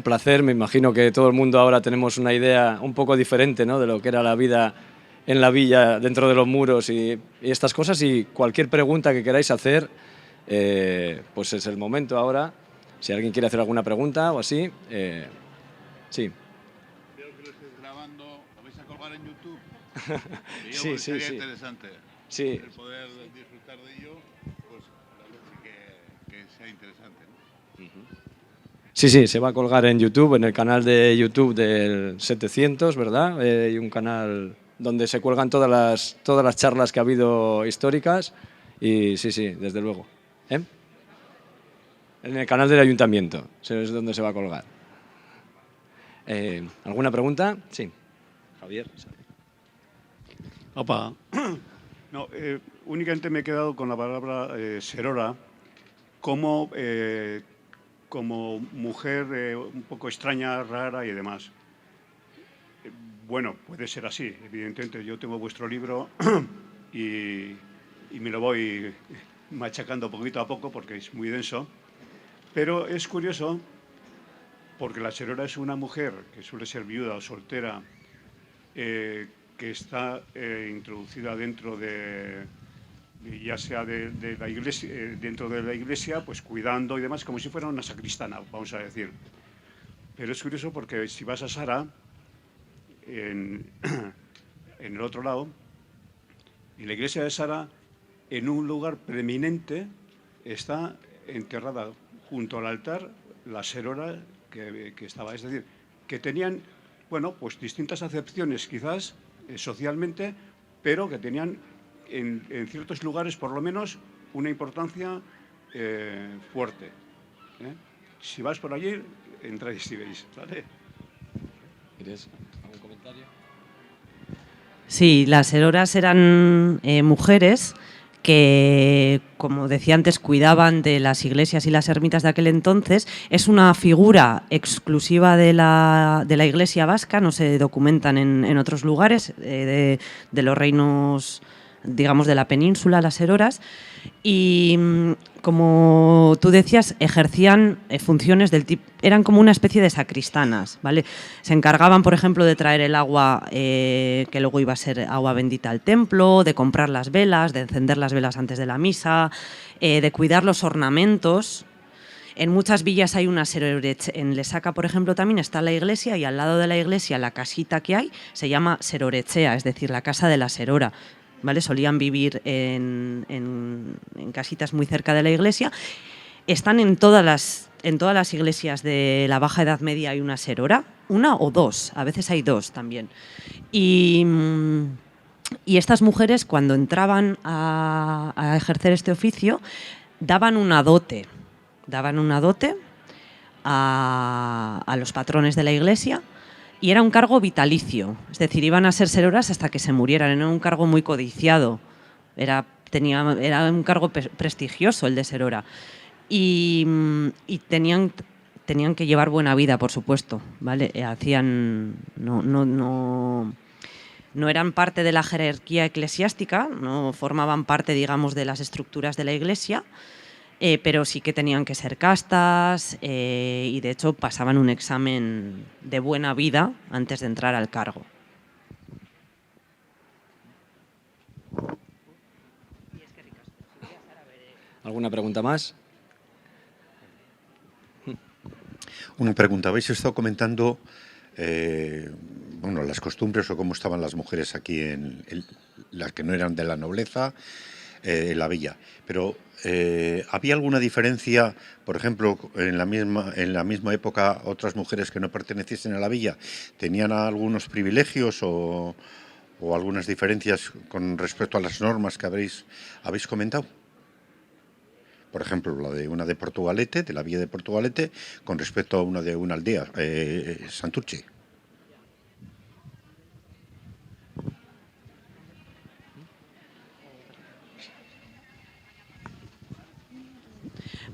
placer. Me imagino que todo el mundo ahora tenemos una idea un poco diferente, ¿no?, de lo que era la vida en la villa, dentro de los muros y estas cosas. Y cualquier pregunta que queráis hacer, pues es el momento ahora. Si alguien quiere hacer alguna pregunta o así, sí. Veo que lo estáis grabando, ¿lo vais a colgar en YouTube? Sí, sería sí. interesante. Sí. El poder disfrutar de ello, pues que sea interesante, ¿no? Sí, sí, se va a colgar en YouTube, en el canal de YouTube del 700, ¿verdad? Hay un canal donde se cuelgan todas las charlas que ha habido históricas y sí, sí, desde luego. En el canal del ayuntamiento, es donde se va a colgar. ¿Alguna pregunta? Sí. Javier. Opa. No, únicamente me he quedado con la palabra serora como mujer un poco extraña, rara y demás. Bueno, puede ser así, evidentemente. Yo tengo vuestro libro y me lo voy machacando poquito a poco porque es muy denso. Pero es curioso porque la serora es una mujer que suele ser viuda o soltera, que está introducida dentro ya sea de la iglesia, dentro de la iglesia, pues cuidando y demás, como si fuera una sacristana, vamos a decir. Pero es curioso porque si vas a Sara, en el otro lado, en la iglesia de Sara, en un lugar preeminente, está enterrada junto al altar la serora que estaba. Es decir, que tenían bueno, pues distintas acepciones quizás socialmente, pero que tenían en ciertos lugares por lo menos una importancia fuerte. Si vas por allí, entráis y veis, ¿vale? ¿Quieres algún comentario? Sí, las seroras eran mujeres que, como decía antes, cuidaban de las iglesias y las ermitas de aquel entonces. Es una figura exclusiva de la iglesia vasca, no se documentan en otros lugares de los reinos, digamos, de la península, las seroras. Y como tú decías, ejercían funciones del tipo, eran como una especie de sacristanas, ¿vale? Se encargaban, por ejemplo, de traer el agua que luego iba a ser agua bendita al templo, de comprar las velas, de encender las velas antes de la misa, de cuidar los ornamentos. En muchas villas hay una serorechea. En Lesaca, por ejemplo, también está la iglesia y al lado de la iglesia la casita que hay se llama serorechea, es decir, la casa de la serora. ¿Vale? Solían vivir en casitas muy cerca de la iglesia. Están en todas las iglesias de la Baja Edad Media hay una serora, una o dos, a veces hay dos también. Y estas mujeres, cuando entraban a ejercer este oficio, daban una dote a los patrones de la iglesia. Y era un cargo vitalicio, es decir, iban a ser seroras hasta que se murieran, era un cargo muy codiciado, era un cargo prestigioso el de serora. Y tenían que llevar buena vida, por supuesto, ¿vale? No eran parte de la jerarquía eclesiástica, no formaban parte, digamos, de las estructuras de la iglesia, pero sí que tenían que ser castas y de hecho pasaban un examen de buena vida antes de entrar al cargo. ¿Alguna pregunta más? Una pregunta. Habéis estado comentando las costumbres o cómo estaban las mujeres aquí, en las que no eran de la nobleza, en la villa. Pero ¿había alguna diferencia, por ejemplo, en la misma época, otras mujeres que no perteneciesen a la villa tenían algunos privilegios o algunas diferencias con respecto a las normas que habéis comentado? Por ejemplo, la de una de Portugalete, de la villa de Portugalete, con respecto a una de una aldea, Santurce.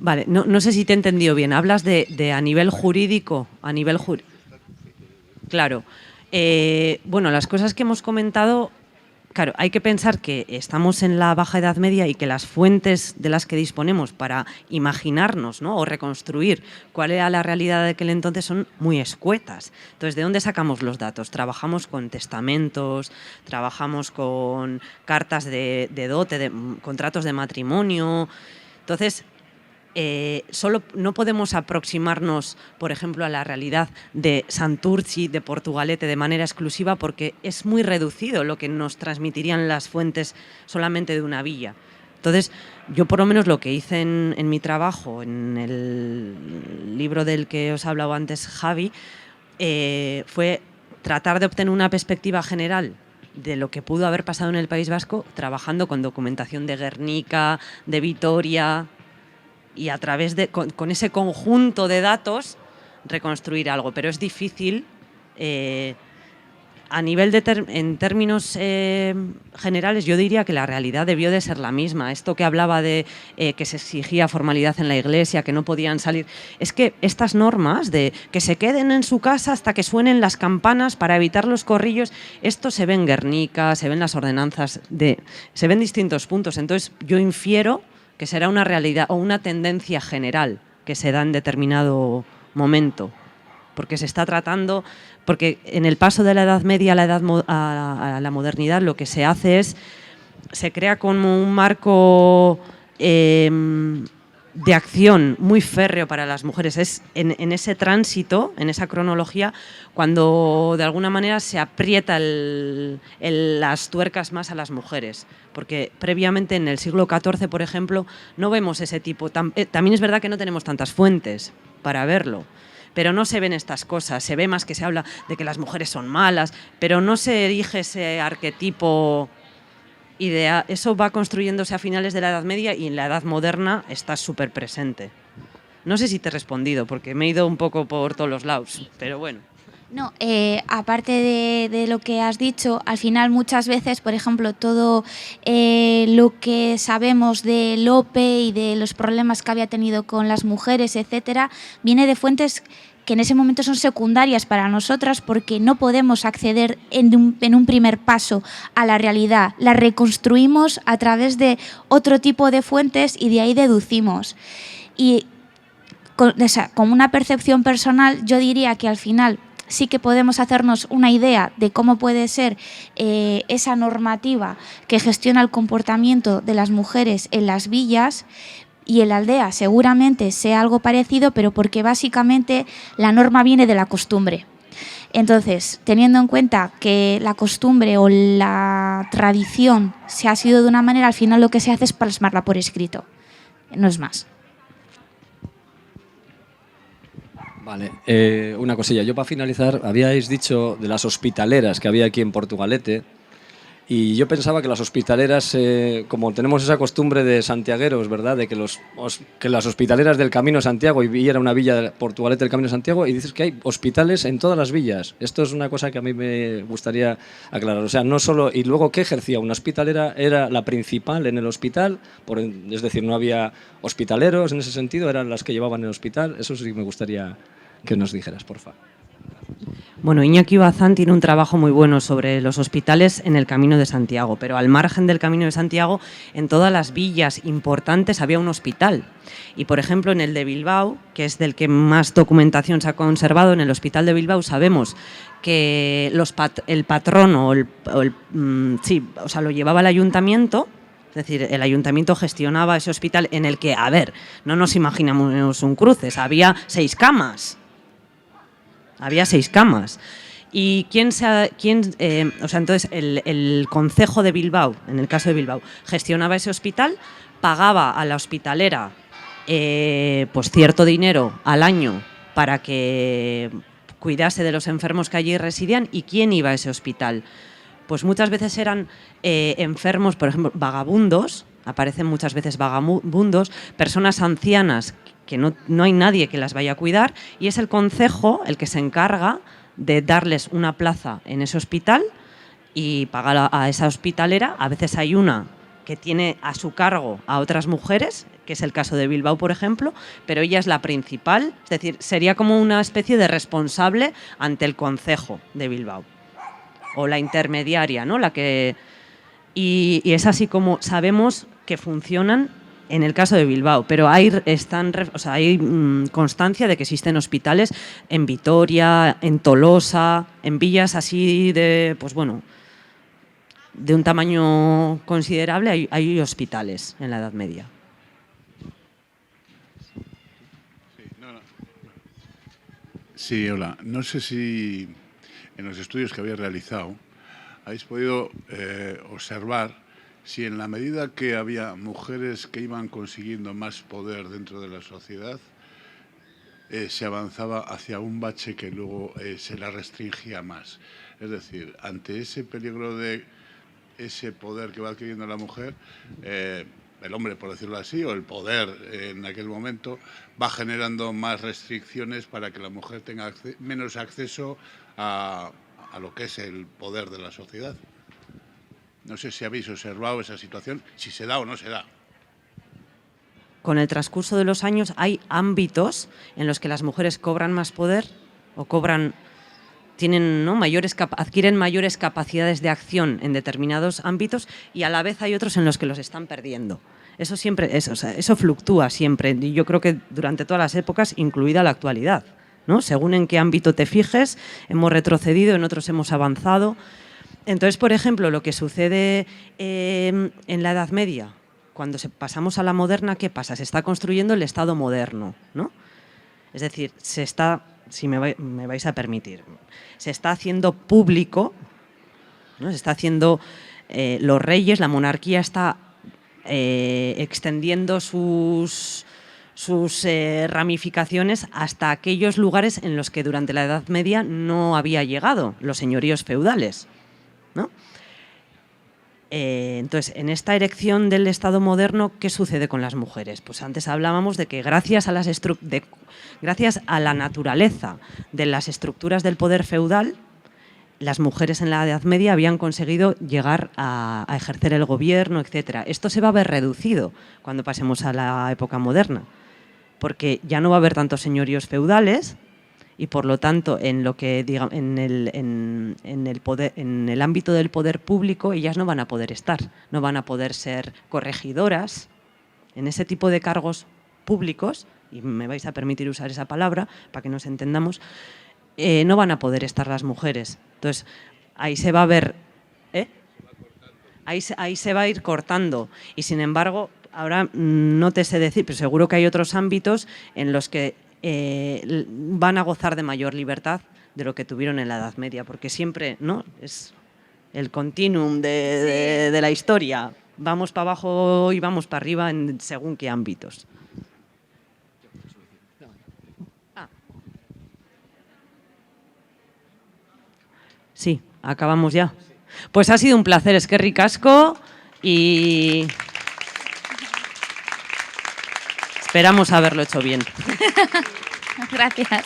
Vale, no sé si te he entendido bien. Hablas de a nivel jurídico, Claro. Bueno, las cosas que hemos comentado, claro, hay que pensar que estamos en la Baja Edad Media y que las fuentes de las que disponemos para imaginarnos, ¿no?, o reconstruir cuál era la realidad de aquel entonces son muy escuetas. Entonces, ¿de dónde sacamos los datos? Trabajamos con testamentos, trabajamos con cartas de dote, de contratos de matrimonio. Entonces, solo no podemos aproximarnos, por ejemplo, a la realidad de Santurce, de Portugalete, de manera exclusiva, porque es muy reducido lo que nos transmitirían las fuentes solamente de una villa. Entonces, yo por lo menos lo que hice en mi trabajo, en el libro del que os hablaba antes Javi, fue tratar de obtener una perspectiva general de lo que pudo haber pasado en el País Vasco, trabajando con documentación de Guernica, de Vitoria, y a través de, con ese conjunto de datos, reconstruir algo. Pero es difícil, a nivel en términos generales, yo diría que la realidad debió de ser la misma. Esto que hablaba de que se exigía formalidad en la iglesia, que no podían salir, es que estas normas de que se queden en su casa hasta que suenen las campanas para evitar los corrillos, esto se ve en Guernica, se ve en las ordenanzas, se ve en distintos puntos. Entonces yo infiero que será una realidad o una tendencia general que se da en determinado momento, porque se está tratando, porque en el paso de la Edad Media a la modernidad lo que se hace es, se crea como un marco de acción muy férreo para las mujeres. Es en ese tránsito, en esa cronología, cuando de alguna manera se aprieta las tuercas más a las mujeres. Porque previamente en el siglo XIV, por ejemplo, no vemos ese tipo. También es verdad que no tenemos tantas fuentes para verlo, pero no se ven estas cosas. Se ve más que se habla de que las mujeres son malas, pero no se erige ese arquetipo ideal. Eso va construyéndose a finales de la Edad Media y en la Edad Moderna está súper presente. No sé si te he respondido, porque me he ido un poco por todos los lados, pero bueno. No, aparte de lo que has dicho, al final muchas veces, por ejemplo, todo lo que sabemos de Lope y de los problemas que había tenido con las mujeres, etcétera, viene de fuentes que en ese momento son secundarias para nosotras porque no podemos acceder en un primer paso a la realidad. La reconstruimos a través de otro tipo de fuentes y de ahí deducimos. Y como una percepción personal, yo diría que al final sí que podemos hacernos una idea de cómo puede ser esa normativa que gestiona el comportamiento de las mujeres en las villas, y en la aldea seguramente sea algo parecido, pero porque básicamente la norma viene de la costumbre. Entonces, teniendo en cuenta que la costumbre o la tradición se ha sido de una manera, al final lo que se hace es plasmarla por escrito, no es más. Vale, una cosilla. Yo para finalizar, habíais dicho de las hospitaleras que había aquí en Portugalete y yo pensaba que las hospitaleras, como tenemos esa costumbre de santiagueros, ¿verdad? De que las hospitaleras del Camino de Santiago, y era una villa de Portugalete del Camino de Santiago, y dices que hay hospitales en todas las villas. Esto es una cosa que a mí me gustaría aclarar. O sea, no solo... Y luego, ¿qué ejercía? Una hospitalera era la principal en el hospital, es decir, no había hospitaleros en ese sentido, eran las que llevaban el hospital. Eso sí me gustaría que nos dijeras, por favor. Bueno, Iñaki Bazán tiene un trabajo muy bueno sobre los hospitales en el Camino de Santiago, pero al margen del Camino de Santiago, en todas las villas importantes había un hospital. Y, por ejemplo, en el de Bilbao, que es del que más documentación se ha conservado, en el Hospital de Bilbao sabemos que el patrono, lo llevaba el ayuntamiento. Es decir, el ayuntamiento gestionaba ese hospital en el que, a ver, no nos imaginamos un cruces, había 6 camas. Había 6 camas. ¿Y entonces el concejo de Bilbao, en el caso de Bilbao, gestionaba ese hospital, pagaba a la hospitalera pues cierto dinero al año para que cuidase de los enfermos que allí residían? ¿Y quién iba a ese hospital? Pues muchas veces eran enfermos, por ejemplo, vagabundos, aparecen muchas veces vagabundos, personas ancianas que no hay nadie que las vaya a cuidar, y es el concejo el que se encarga de darles una plaza en ese hospital y pagar a esa hospitalera. A veces hay una que tiene a su cargo a otras mujeres, que es el caso de Bilbao, por ejemplo, pero ella es la principal, es decir, sería como una especie de responsable ante el concejo de Bilbao, o la intermediaria, ¿no? Y es así como sabemos que funcionan en el caso de Bilbao, pero hay constancia de que existen hospitales en Vitoria, en Tolosa, en villas así de un tamaño considerable, hay hospitales en la Edad Media. Sí, hola. No sé si en los estudios que habéis realizado habéis podido observar si en la medida que había mujeres que iban consiguiendo más poder dentro de la sociedad, se avanzaba hacia un bache que luego se la restringía más. Es decir, ante ese peligro de ese poder que va adquiriendo la mujer, el hombre, por decirlo así, o el poder en aquel momento, va generando más restricciones para que la mujer tenga menos acceso a lo que es el poder de la sociedad. No sé si habéis observado esa situación, si se da o no se da. Con el transcurso de los años hay ámbitos en los que las mujeres cobran más poder o adquieren mayores capacidades de acción en determinados ámbitos, y a la vez hay otros en los que los están perdiendo. Eso fluctúa siempre, y yo creo que durante todas las épocas, incluida la actualidad, ¿no? Según en qué ámbito te fijes, hemos retrocedido, en otros hemos avanzado. Entonces, por ejemplo, lo que sucede en la Edad Media, cuando pasamos a la moderna, ¿qué pasa? Se está construyendo el Estado moderno, ¿no? Es decir, si me vais a permitir, se está haciendo público, ¿no? Se está haciendo, los reyes, la monarquía está extendiendo sus sus ramificaciones hasta aquellos lugares en los que durante la Edad Media no había llegado, los señoríos feudales, ¿no? Entonces, en esta erección del Estado moderno, ¿qué sucede con las mujeres? Pues antes hablábamos de que gracias a la naturaleza de las estructuras del poder feudal, las mujeres en la Edad Media habían conseguido llegar a ejercer el gobierno, etc. Esto se va a ver reducido cuando pasemos a la época moderna, porque ya no va a haber tantos señoríos feudales y, por lo tanto, en el ámbito del poder público ellas no van a poder estar, no van a poder ser corregidoras en ese tipo de cargos públicos, y me vais a permitir usar esa palabra para que nos entendamos. No van a poder estar las mujeres. Entonces, ahí se va a ver, ahí se va a ir cortando. Y, sin embargo, ahora no te sé decir, pero seguro que hay otros ámbitos en los que van a gozar de mayor libertad de lo que tuvieron en la Edad Media, porque siempre, ¿no?, es el continuum de la historia. Vamos para abajo y vamos para arriba en según qué ámbitos. Sí, acabamos ya. Pues ha sido un placer, eskerrik asko, y esperamos haberlo hecho bien. Gracias.